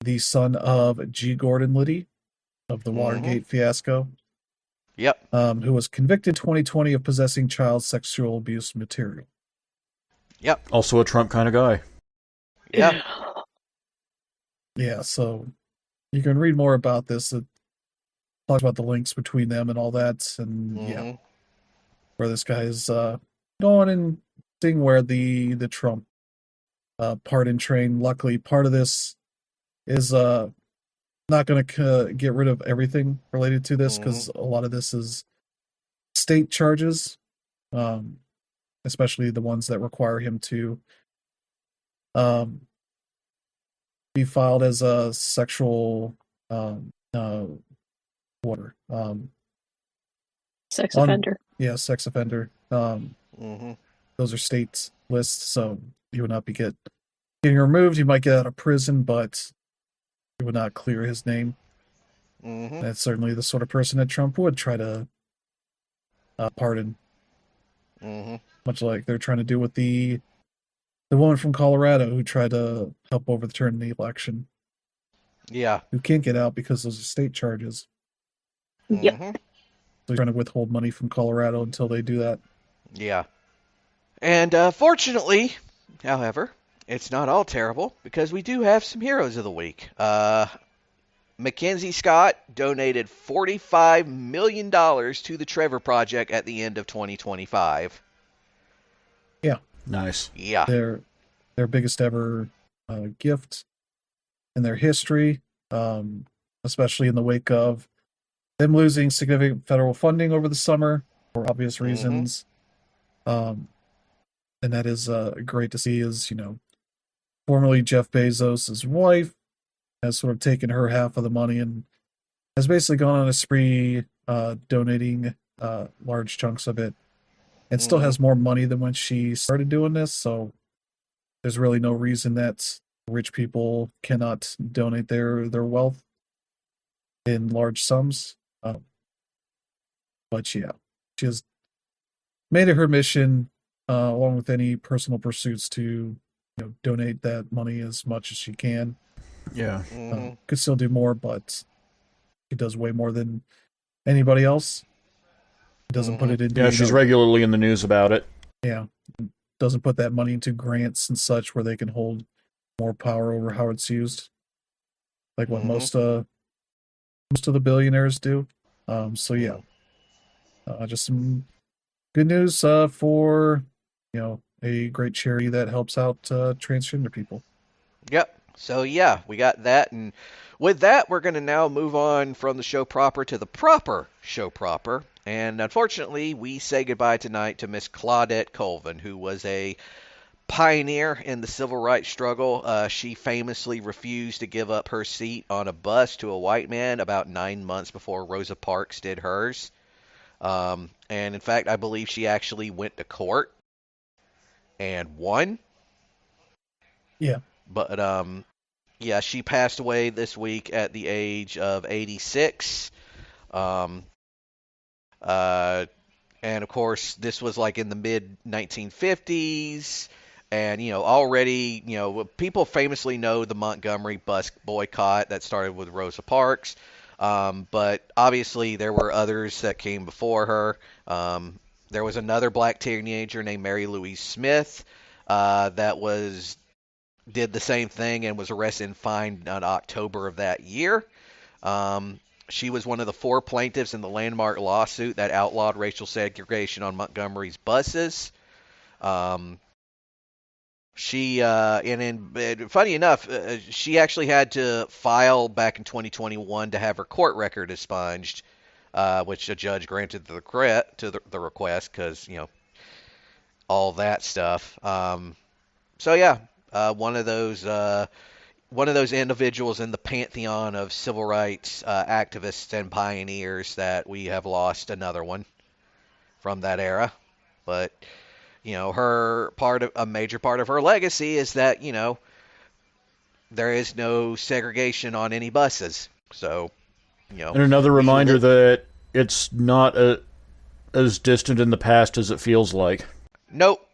the son of G. Gordon Liddy of the Mm-hmm. Watergate fiasco, Yep. who was convicted 2020 of possessing child sexual abuse material. Yep. Also a Trump kind of guy. Yeah. Yeah, so you can read more about this. It talks about the links between them and all that, and yeah, Mm-hmm. where this guy is going and seeing where the Trump pardon train. Luckily, part of this is not going to get rid of everything related to this Mm-hmm. because a lot of this is state charges, um, especially the ones that require him to um, be filed as a sexual water Sex on offender. sex offender. Mm-hmm. Those are state lists, so he would not be getting removed. He might get out of prison, but he would not clear his name. Mm-hmm. That's certainly the sort of person that Trump would try to pardon, Mm-hmm. much like they're trying to do with the woman from Colorado who tried to help overturn the election, Yeah. who can't get out because those are state charges. Yep. Mm-hmm. So they're trying to withhold money from Colorado until they do that. Yeah. And fortunately, however, it's not all terrible because we do have some heroes of the week. Mackenzie Scott donated $45 million to the Trevor Project at the end of 2025. Yeah. Nice. Yeah. Their biggest ever gift in their history, especially in the wake of them losing significant federal funding over the summer for obvious reasons. And that is great to see. As formerly Jeff Bezos' wife has sort of taken her half of the money and has basically gone on a spree, donating large chunks of it, and still has more money than when she started doing this. So there's really no reason that rich people cannot donate their wealth in large sums. But yeah, she has made it her mission, along with any personal pursuits, to donate that money as much as she can. Yeah. Could still do more, but she does way more than anybody else. Doesn't put it into Yeah, she's regularly in the news about it. Yeah, doesn't put that money into grants and such where they can hold more power over how it's used, like what most of the billionaires do. So yeah, just some good news for a great charity that helps out transgender people. Yep. So yeah, we got that, and with that, we're going to now move on from the show proper to the proper show proper. And unfortunately, we say goodbye tonight to Miss Claudette Colvin, who was a pioneer in the civil rights struggle. She famously refused to give up her seat on a bus to a white man about 9 months before Rosa Parks did hers. And in fact, I believe she actually went to court and won. Yeah. But yeah, she passed away this week at the age of 86. And of course, this was like in the mid 1950s. And, already, people famously know the Montgomery bus boycott that started with Rosa Parks. But obviously, there were others that came before her. There was another black teenager named Mary Louise Smith that did the same thing and was arrested and fined in October of that year. She was one of the 4 plaintiffs in the landmark lawsuit that outlawed racial segregation on Montgomery's buses. Funny enough, she actually had to file back in 2021 to have her court record expunged, which a judge granted the request because, all that stuff. So yeah, one of those individuals in the pantheon of civil rights activists and pioneers that we have lost another one from that era. But, a major part of her legacy is that, there is no segregation on any buses. So, And another reminder that it's not as distant in the past as it feels like. Nope.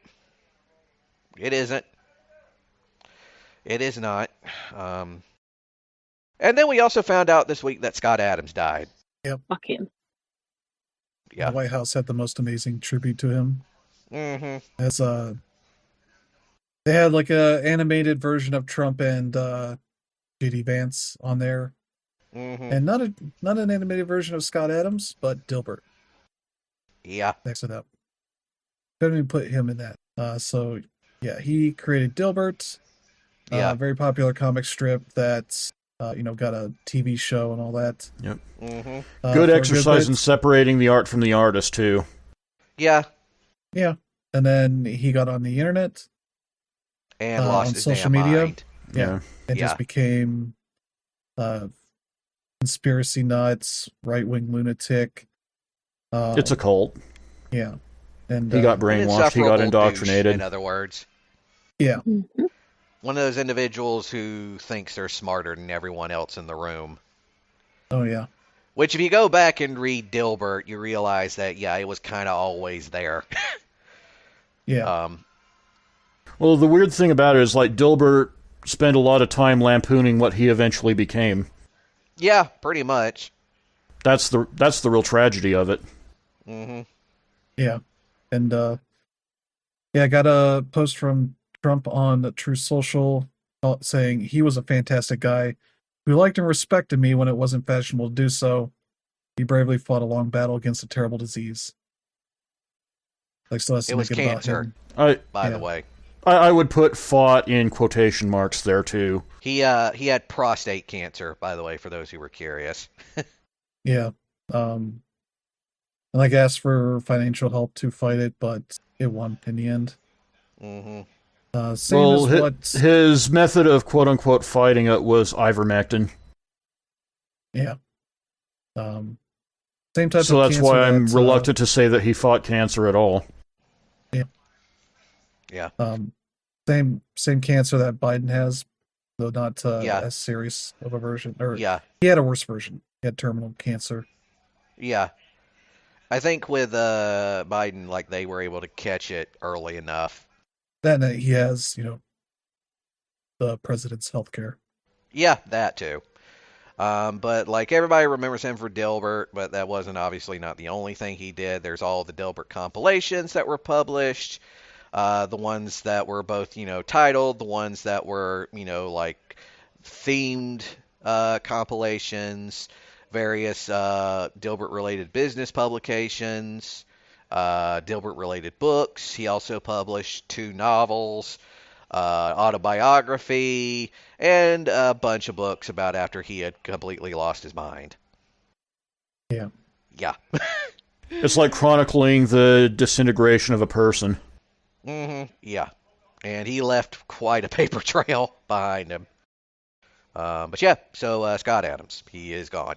It isn't. It is not. And then we also found out this week that Scott Adams died. Yep. Fuck him. Yeah. The White House had the most amazing tribute to him. Mm-hmm. As they had like a animated version of Trump and J.D. Vance on there, and not an animated version of Scott Adams, but Dilbert. Yeah. Next to that, couldn't even put him in that. So yeah, he created Dilbert. Yeah. Very popular comic strip that got a TV show and all that. Yep. Mm-hmm. Good exercise in separating the art from the artist too. Yeah. Yeah. And then he got on the internet and lost on his social damn media. mind. Yeah. And Yeah. just became conspiracy nuts, right-wing lunatic. It's a cult. Yeah. And He got An brainwashed. He got insufferable douche, in indoctrinated. other words. yeah. Mhm. One of those individuals who thinks they're smarter than everyone else in the room. Oh yeah. Which, if you go back and read Dilbert, you realize that, yeah, it was kind of always there. Yeah. um, Well, the weird thing about it is, like, Dilbert spent a lot of time lampooning what he eventually became. yeah, pretty much. That's the real tragedy of it. Hmm. Yeah. And yeah, I got a post from Trump on True Social saying he was a fantastic guy who liked and respected me when it wasn't fashionable to do so. He bravely fought a long battle against a terrible disease. Like, still has It to was make it about cancer, him. I by the Yeah. way. I would put "fought" in quotation marks there too. He had prostate cancer, by the way, for those who were curious. Yeah. And like asked for financial help to fight it, but it won in the end. Hmm. Same Well, as what, his method of "quote unquote" fighting it was ivermectin. yeah. Um, Same type So of that's cancer why I'm that, reluctant to say that he fought cancer at all. yeah. Yeah. Same cancer that Biden has, though not Yeah. as serious of a version. Or Yeah. he had a worse version. He had terminal cancer. Yeah. I think with Biden, like, they were able to catch it early enough. Then he has, the president's health care. Yeah, that too. But like, everybody remembers him for Dilbert, but that wasn't obviously not the only thing he did. There's all the Dilbert compilations that were published, the ones that were both, titled, the ones that were, like, themed compilations, various Dilbert related business publications, Dilbert related books. He also published 2 novels, autobiography, and a bunch of books about after he had completely lost his mind. Yeah. Yeah. It's like chronicling the disintegration of a person. Yeah. And he left quite a paper trail behind him. But yeah, so Scott Adams, he is gone.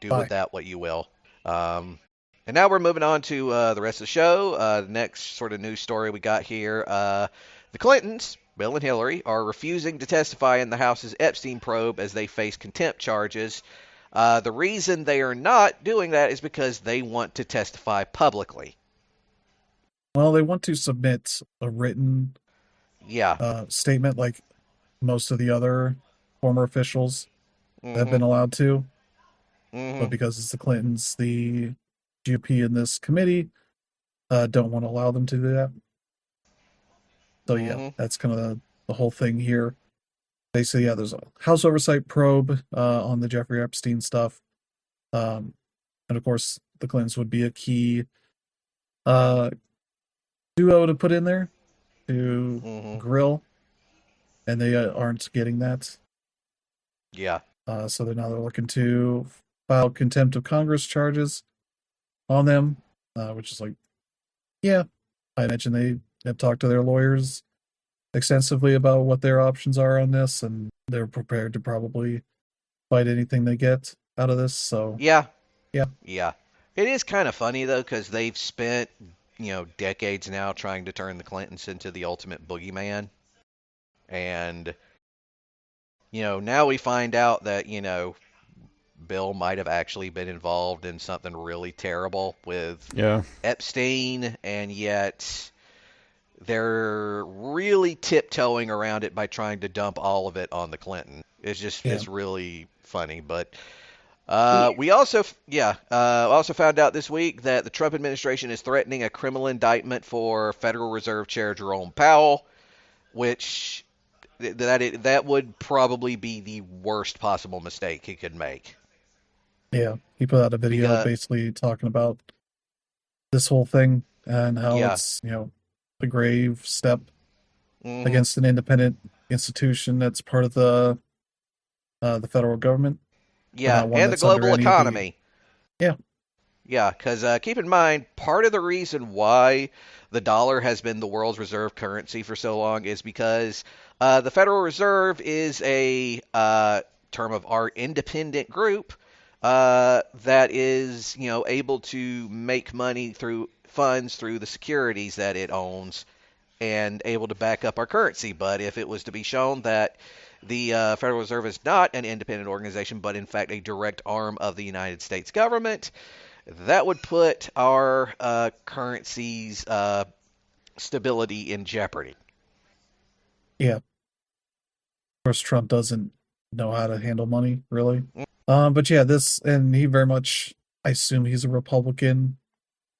Do Bye. with that what you will. And now we're moving on to the rest of the show. The next sort of news story we got here. The Clintons, Bill and Hillary, are refusing to testify in the House's Epstein probe as they face contempt charges. The reason they are not doing that is because they want to testify publicly. Well, they want to submit a written Yeah. statement like most of the other former officials that have Hmm. been allowed to. Hmm. But because it's the Clintons, the GOP in this committee don't want to allow them to do that. So yeah, that's kind of the whole thing here. They say, yeah, there's a House oversight probe on the Jeffrey Epstein stuff. And of course, the Clintons would be a key duo to put in there to grill. And they aren't getting that. Yeah. So they're looking to file contempt of Congress charges on them, which is like, yeah, I imagine they have talked to their lawyers extensively about what their options are on this, and they're prepared to probably fight anything they get out of this. So Yeah. Yeah. Yeah. It is kind of funny, though, because they've spent, decades now trying to turn the Clintons into the ultimate boogeyman. And, now we find out that, Bill might have actually been involved in something really terrible with Yeah. Epstein, and yet they're really tiptoeing around it by trying to dump all of it on the Clinton. It's really funny. But we also found out this week that the Trump administration is threatening a criminal indictment for Federal Reserve Chair Jerome Powell, which that would probably be the worst possible mistake he could make. Yeah, he put out a video basically talking about this whole thing and how it's, a grave step against an independent institution that's part of the federal government. Yeah, and the global economy. Yeah. Yeah, because keep in mind, part of the reason why the dollar has been the world's reserve currency for so long is because the Federal Reserve is a term of art independent group that is, able to make money through funds through the securities that it owns and able to back up our currency. But if it was to be shown that the Federal Reserve is not an independent organization, but in fact a direct arm of the United States government, that would put our currency's stability in jeopardy. Yeah, of course, Trump doesn't know how to handle money, really. But yeah, this, and he very much, I assume he's a Republican.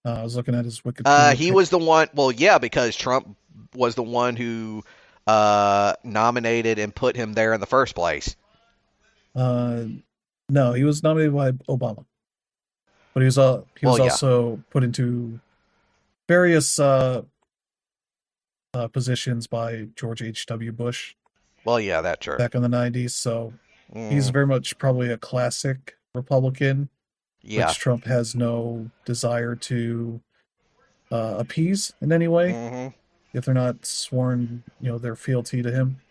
I was looking at his Wikipedia He page. was the one, well, yeah, because Trump was the one who nominated and put him there in the first place. Uh, no, he was nominated by Obama, but he Well, was yeah. also put into various positions by George H.W. Bush Well, yeah, that's true. back in the 90s. So he's Hmm. very much probably a classic Republican, Yeah. which Trump has no desire to appease in any way Hmm. if they're not sworn, their fealty to him.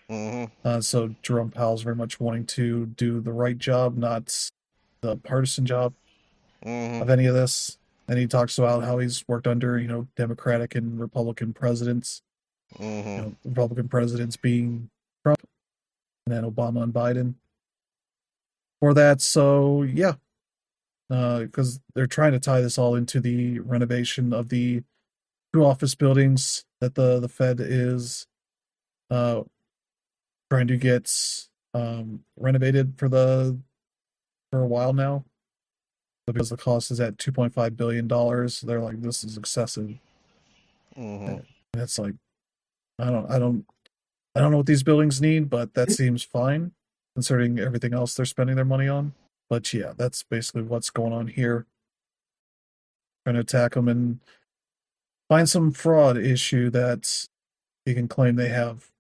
Hmm. So Jerome Powell's very much wanting to do the right job, not the partisan job Hmm. of any of this. And he talks about how he's worked under, Democratic and Republican presidents, Hmm. Republican presidents being Trump and then Obama and Biden for that. So yeah, because they're trying to tie this all into the renovation of the two office buildings that the Fed is uh, trying to get renovated for a while now. But because the cost is at $2.5 billion, they're like, this is excessive. Hmm. And it's like, I don't know what these buildings need, but that seems fine considering everything else they're spending their money on. But yeah, that's basically what's going on here. Trying to attack them and find some fraud issue that you can claim they have,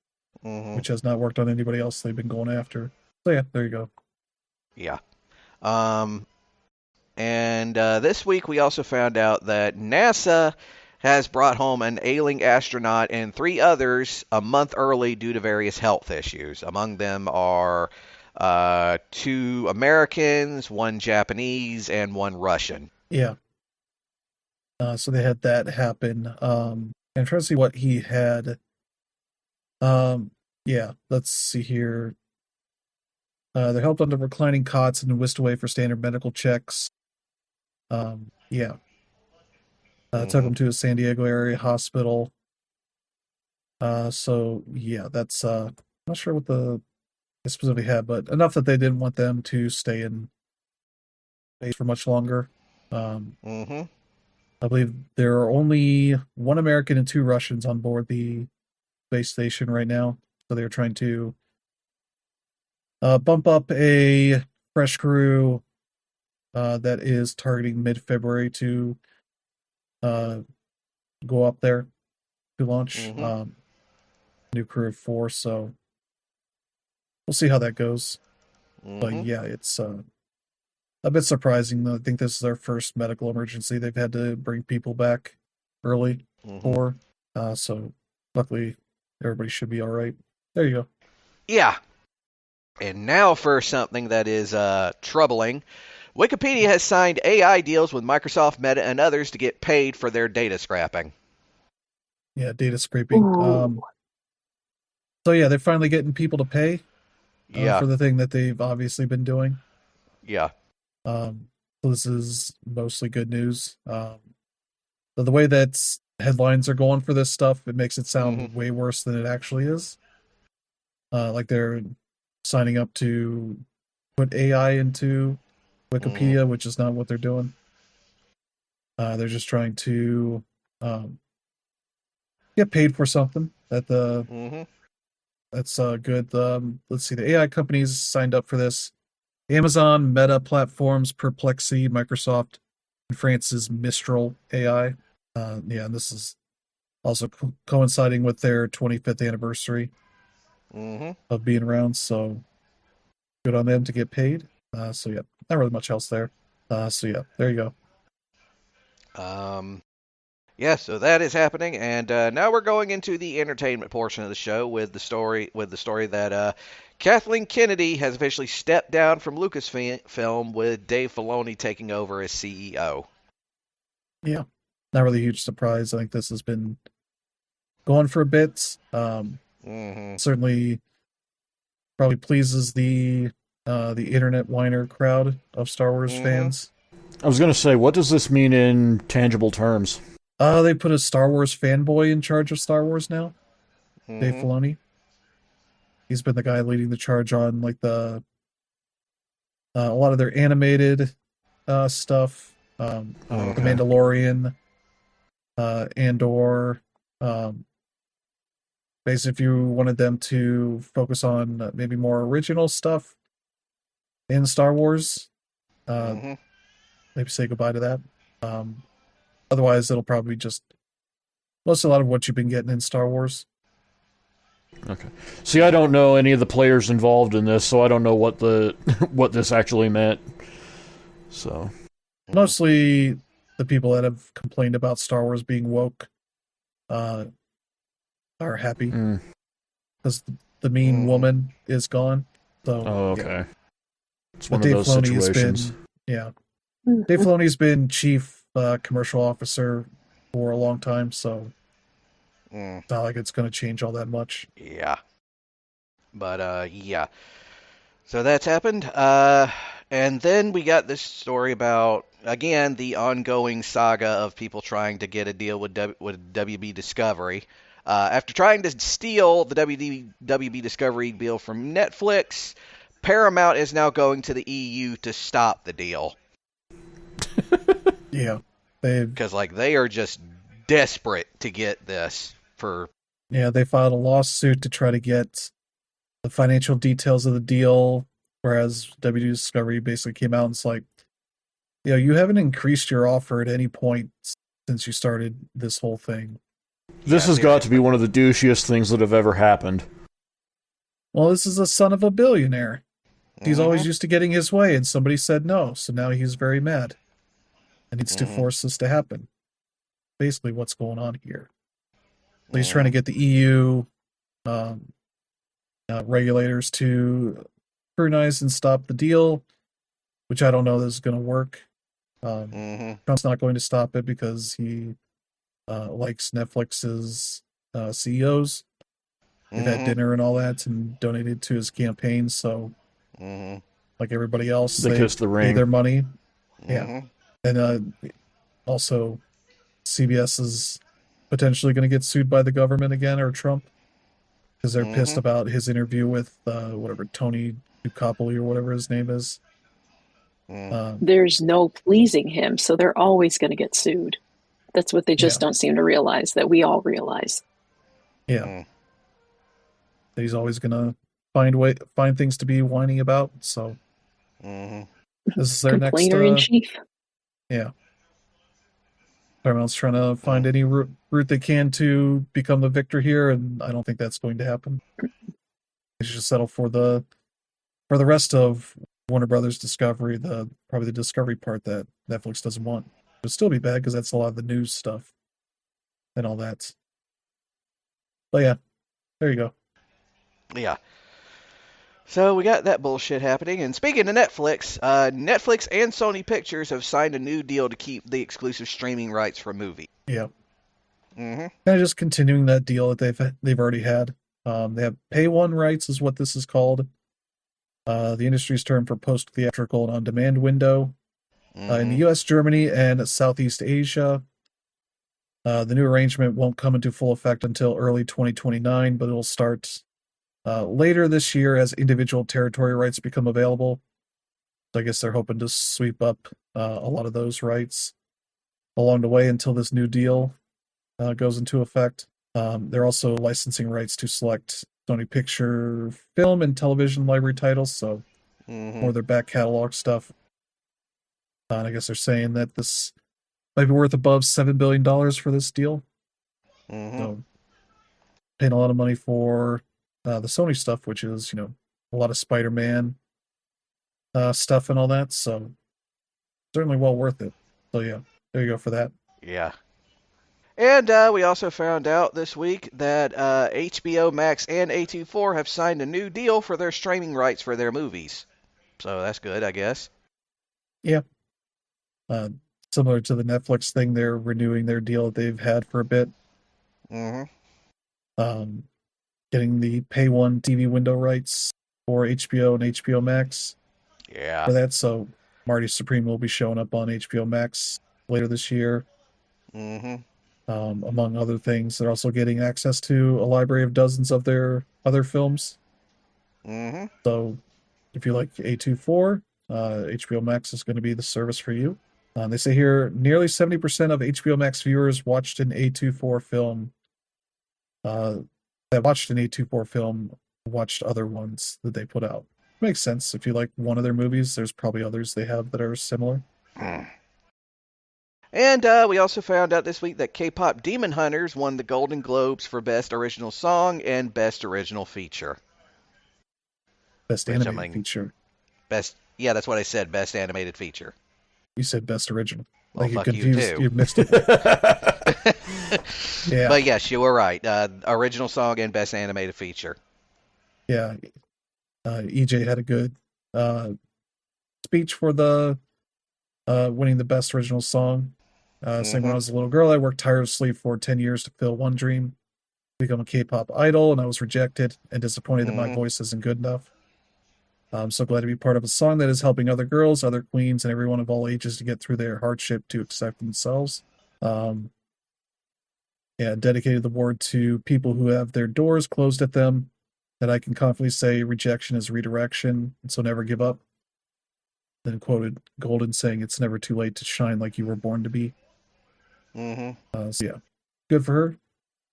Hmm. which has not worked on anybody else they've been going after. So yeah, there you go. Yeah. Um, And this week we also found out that NASA has brought home an ailing astronaut and three others a month early due to various health issues. Among them are two Americans, one Japanese, and one Russian. Yeah. So they had that happen. And trying to see what he had. Um, yeah, let's see here. They're helped onto reclining cots and whisked away for standard medical checks. Yeah, took Hmm. him to a San Diego area hospital. So yeah, that's not sure what they specifically had, but enough that they didn't want them to stay in space for much longer. Um, Hmm. I believe there are only one American and two Russians on board the space station right now, so they're trying to bump up a fresh crew that is targeting mid-February to uh, go up there to launch. Hmm. New crew of four, so we'll see how that goes. But Hmm. yeah, it's a bit surprising. I think this is their first medical emergency they've had to bring people back early Hmm. for. So luckily, everybody should be all right. There you go. Yeah. And now for something that is troubling. Wikipedia has signed AI deals with Microsoft, Meta, and others to get paid for their data scrapping. Yeah, data scraping. Ooh. So yeah, they're finally getting people to pay Yeah. for the thing that they've obviously been doing. Yeah. So this is mostly good news. The way that headlines are going for this stuff, it makes it Hmm. sound way worse than it actually is. Like they're signing up to put AI into Hmm. Wikipedia, which is not what they're doing. They're just trying to um, get paid for something Hmm. that's good. Let's see, the AI companies signed up for this: Amazon, Meta Platforms, Perplexity, Microsoft, and France's Mistral AI. Yeah, and this is also coinciding with their 25th anniversary Hmm. of being around. So good on them to get paid. So yeah, not really much else there. So yeah, there you go. Um, yeah, so that is happening, and now we're going into the entertainment portion of the show with the story that Kathleen Kennedy has officially stepped down from Lucasfilm, with Dave Filoni taking over as CEO. Yeah, not really a huge surprise. I think this has been going for a bit. Hmm Certainly, probably pleases the internet whiner crowd of Star Wars hmm fans. I was going to say, what does this mean in tangible terms? They put a Star Wars fanboy in charge of Star Wars now. Dave hmm Filoni. He's been the guy leading the charge on like a lot of their animated stuff. Oh, The okay. Mandalorian, Andor. Um, Basically, if you wanted them to focus on maybe more original stuff in Star Wars, uh, hmm maybe say goodbye to that. Um, Otherwise, it'll probably just most a lot of what you've been getting in Star Wars. Okay. See, I don't know any of the players involved in this, so I don't know what the what this actually meant. So, Mostly the people that have complained about Star Wars being woke uh, are happy mm. because the mean hmm woman is gone. So Oh, yeah, okay. It's but one of Dave those Filoni has situations. been yeah, Dave Mhm. Filoni's been chief commercial officer for a long time, so mm, it's not like it's going to change all that much. yeah, but yeah. So that's happened. And then we got this story about, again, the ongoing saga of people trying to get a deal with WB Discovery. After trying to steal the WB Discovery deal from Netflix, Paramount is now going to the EU to stop the deal. Yeah, they've Because, like, they are just desperate to get this for. they filed a lawsuit to try to get the financial details of the deal, whereas WB Discovery basically came out and it's like, you haven't increased your offer at any point since you started this whole thing. This Yeah, has got to be seriously. one of the douchiest things that have ever happened. Well, this is a son of a billionaire. He's Mm-hmm. always used to getting his way, and somebody said no, so now he's very mad and needs to Mm-hmm. force this to happen. Basically, what's going on here? So he's trying to Mm-hmm. get the EU um, regulators to scrutinize and stop the deal, which I don't know this is going to work. Mm-hmm. Trump's not going to stop it because he likes Netflix's CEOs. They've had Mm-hmm. dinner and all that and donated to his campaign. So, Mm-hmm. like everybody else, They they kissed the pay ring. their money. Yeah. Mm-hmm. And also, CBS is potentially going to get sued by the government again or Trump because they're pissed Mm-hmm. about his interview with whatever Tony Ducopoli or whatever his name is. Mm-hmm. Um, There's no pleasing him, so they're always going to get sued. That's what they yeah, just don't seem to realize, that we all realize. yeah. He's always going to find things to be whining about. So Mm-hmm. this is their next. Complainer in chief. Yeah, Paramount's trying to Mm-hmm. find any route they can to become the victor here, and I don't think that's going to happen. They should just settle for the rest of Warner Brothers Discovery, the probably the Discovery part that Netflix doesn't want. It'll still be bad because that's a lot of the news stuff and all that. But yeah, there you go. Yeah. So we got that bullshit happening. And speaking of Netflix, Netflix and Sony Pictures have signed a new deal to keep the exclusive streaming rights for movies. Yeah, Mm-hmm. kind of just continuing that deal that they've already had. They have pay one rights is what this is called. The industry's term for post theatrical and on demand window. In the Mm-hmm. U.S., Germany, and Southeast Asia. The new arrangement won't come into full effect until early 2029, but it'll start later this year as individual territory rights become available. So I guess they're hoping to sweep up a lot of those rights along the way until this new deal goes into effect. They're also licensing rights to select Sony Picture film and television library titles, so Mm-hmm. more of their back catalog stuff. And I guess they're saying that this might be worth above $7 billion for this deal. Mm-hmm. So paying a lot of money for the Sony stuff, which is a lot of Spider-Man stuff and all that. So certainly well worth it. So yeah, there you go for that. Yeah. And we also found out this week that HBO Max and A24 have signed a new deal for their streaming rights for their movies. So that's good, I guess. Yeah. Uh, Similar to the Netflix thing, they're renewing their deal that they've had for a bit. Hmm. Um, Getting the pay one TV window rights for HBO and HBO Max Yeah. for that. So Marty Supreme will be showing up on HBO Max later this year. Hmm. Among other things, they're also getting access to a library of dozens of their other films. Hmm. So if you like A24, HBO Max is going to be the service for you. They say here nearly 70% of HBO Max viewers watched an A24 film. Uh, that watched an A24 film watched other ones that they put out. Makes sense. If you like one of their movies, there's probably others they have that are similar. And we also found out this week that K-pop Demon Hunters won the Golden Globes for Best Original Song and Best Original Feature. Best Which, I animated mean, feature. best, yeah, that's what I said, Best Animated Feature. You said best original. Well, Like you fuck you, confused. too. You mixed it. Yeah. But yes, you were right. Original Song and Best Animated Feature. Yeah. EJ had a good speech for the winning the best original song. Saying when I Hmm. was a little girl, I worked tirelessly for 10 years to fill one dream, become a K-pop idol, and I was rejected and disappointed that my Hmm. voice isn't good enough. I'm so glad to be part of a song that is helping other girls, other queens, and everyone of all ages to get through their hardship to accept themselves. Um, yeah, dedicated the award to people who have their doors closed at them, that I can confidently say rejection is redirection, and so never give up. Then quoted Golden saying, "It's never too late to shine like you were born to be." Hmm. So yeah, good for her.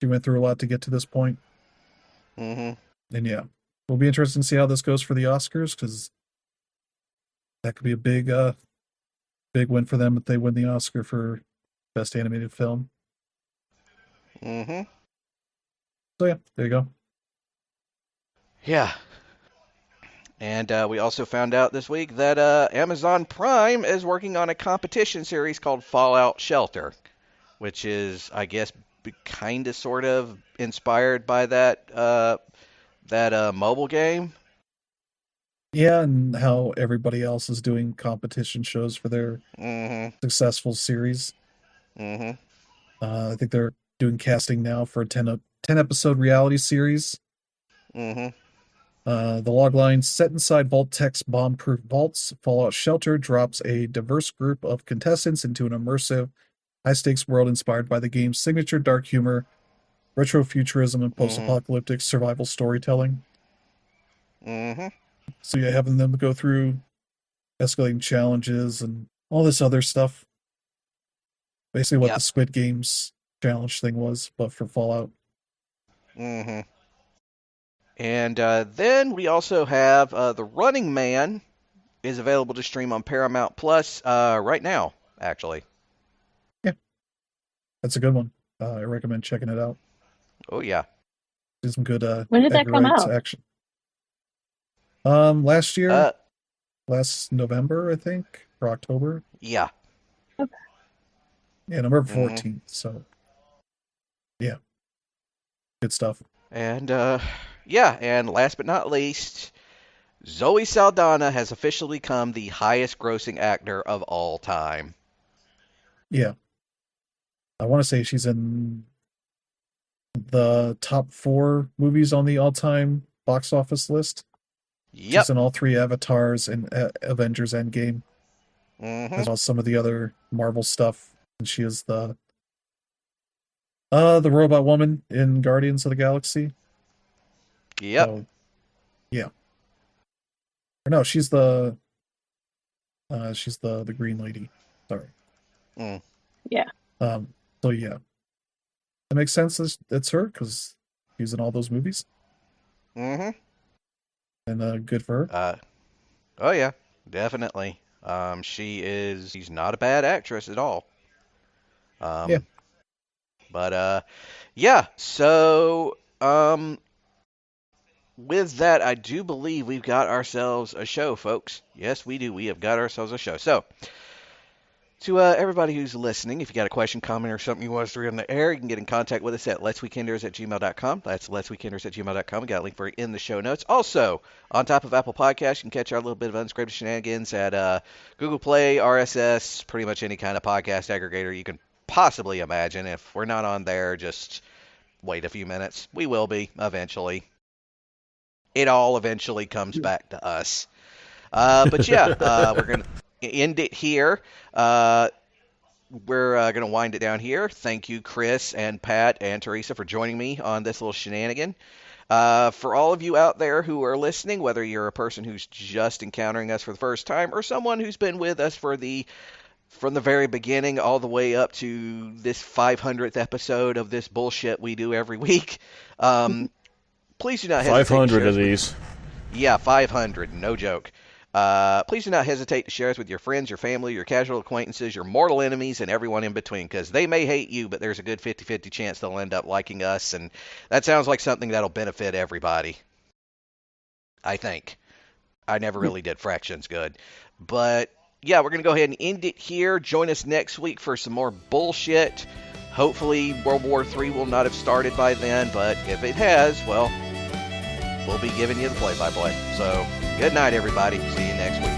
She went through a lot to get to this point, Hmm. and yeah, we'll be interested to see how this goes for the Oscars because that could be a big win for them if they win the Oscar for best animated film. Hmm. So yeah, there you go. Yeah. And we also found out this week that Amazon Prime is working on a competition series called Fallout Shelter, which is, I guess, kind of sort of inspired by that mobile game. Yeah, and how everybody else is doing competition shows for their Hmm. successful series. Hmm. I think they're doing casting now for a 10 episode reality series. Hmm. The logline set inside Vault Tech's bomb proof vaults, Fallout Shelter drops a diverse group of contestants into an immersive, high stakes world inspired by the game's signature dark humor, retrofuturism, and post Hmm. apocalyptic survival storytelling. Hmm. So, yeah, having them go through escalating challenges and all this other stuff. Basically, what the Yep. Squid Games challenge thing was, but for Fallout. Hmm. And then we also have The Running Man is available to stream on Paramount Plus right now, actually. Yeah, that's a good one. I recommend checking it out. Oh, yeah. Do some good When did that Edgar come Wright out? action. Last year, Uh, last November, I think, or October. yeah. Yeah, November Hmm. 14th. So, yeah, good stuff. And yeah, and last but not least, Zoe Saldana has officially become the highest grossing actor of all time. Yeah, I want to say she's in the top 4 movies on the all-time box office list. She's Yep. in all 3 Avatars and Avengers Endgame, Hmm. as well as some of the other Marvel stuff. And she is the robot woman in Guardians of the Galaxy. Yep. So, yeah. Or no, she's the Green Lady. Sorry. Mm. Yeah. So yeah, that makes sense. It's her because she's in all those movies, Hmm. and good for her. Oh yeah, definitely. She's not a bad actress at all. Yeah, Um, but yeah. So with that, I do believe we've got ourselves a show, folks. Yes, we do. We have got ourselves a show. So To everybody who's listening, if you got a question, comment, or something you want us to read on the air, you can get in contact with us at letsweekenders@gmail.com. That's letsweekenders@gmail.com. We got a link for it in the show notes. Also, on top of Apple Podcasts, you can catch our little bit of unscripted shenanigans at Google Play, RSS, pretty much any kind of podcast aggregator you can possibly imagine. If we're not on there, just wait a few minutes. We will be eventually. It all eventually comes back to us. But yeah, we're going to end it here. We're going to wind it down here. Thank you, Chris and Pat and Teresa, for joining me on this little shenanigan. For all of you out there who are listening, whether you're a person who's just encountering us for the first time or someone who's been with us from the very beginning all the way up to this 500th episode of this bullshit we do every week, please do not hesitate. 500 of these. Yeah, 500, no joke. Please do not hesitate to share us with your friends, your family, your casual acquaintances, your mortal enemies, and everyone in between, because they may hate you, but there's a good 50-50 chance they'll end up liking us, and that sounds like something that'll benefit everybody. I think. I never really did fractions good. But, yeah, we're going to go ahead and end it here. Join us next week for some more bullshit. Hopefully World War III will not have started by then, but if it has, well, we'll be giving you the play-by-play. So, good night, everybody. See you next week.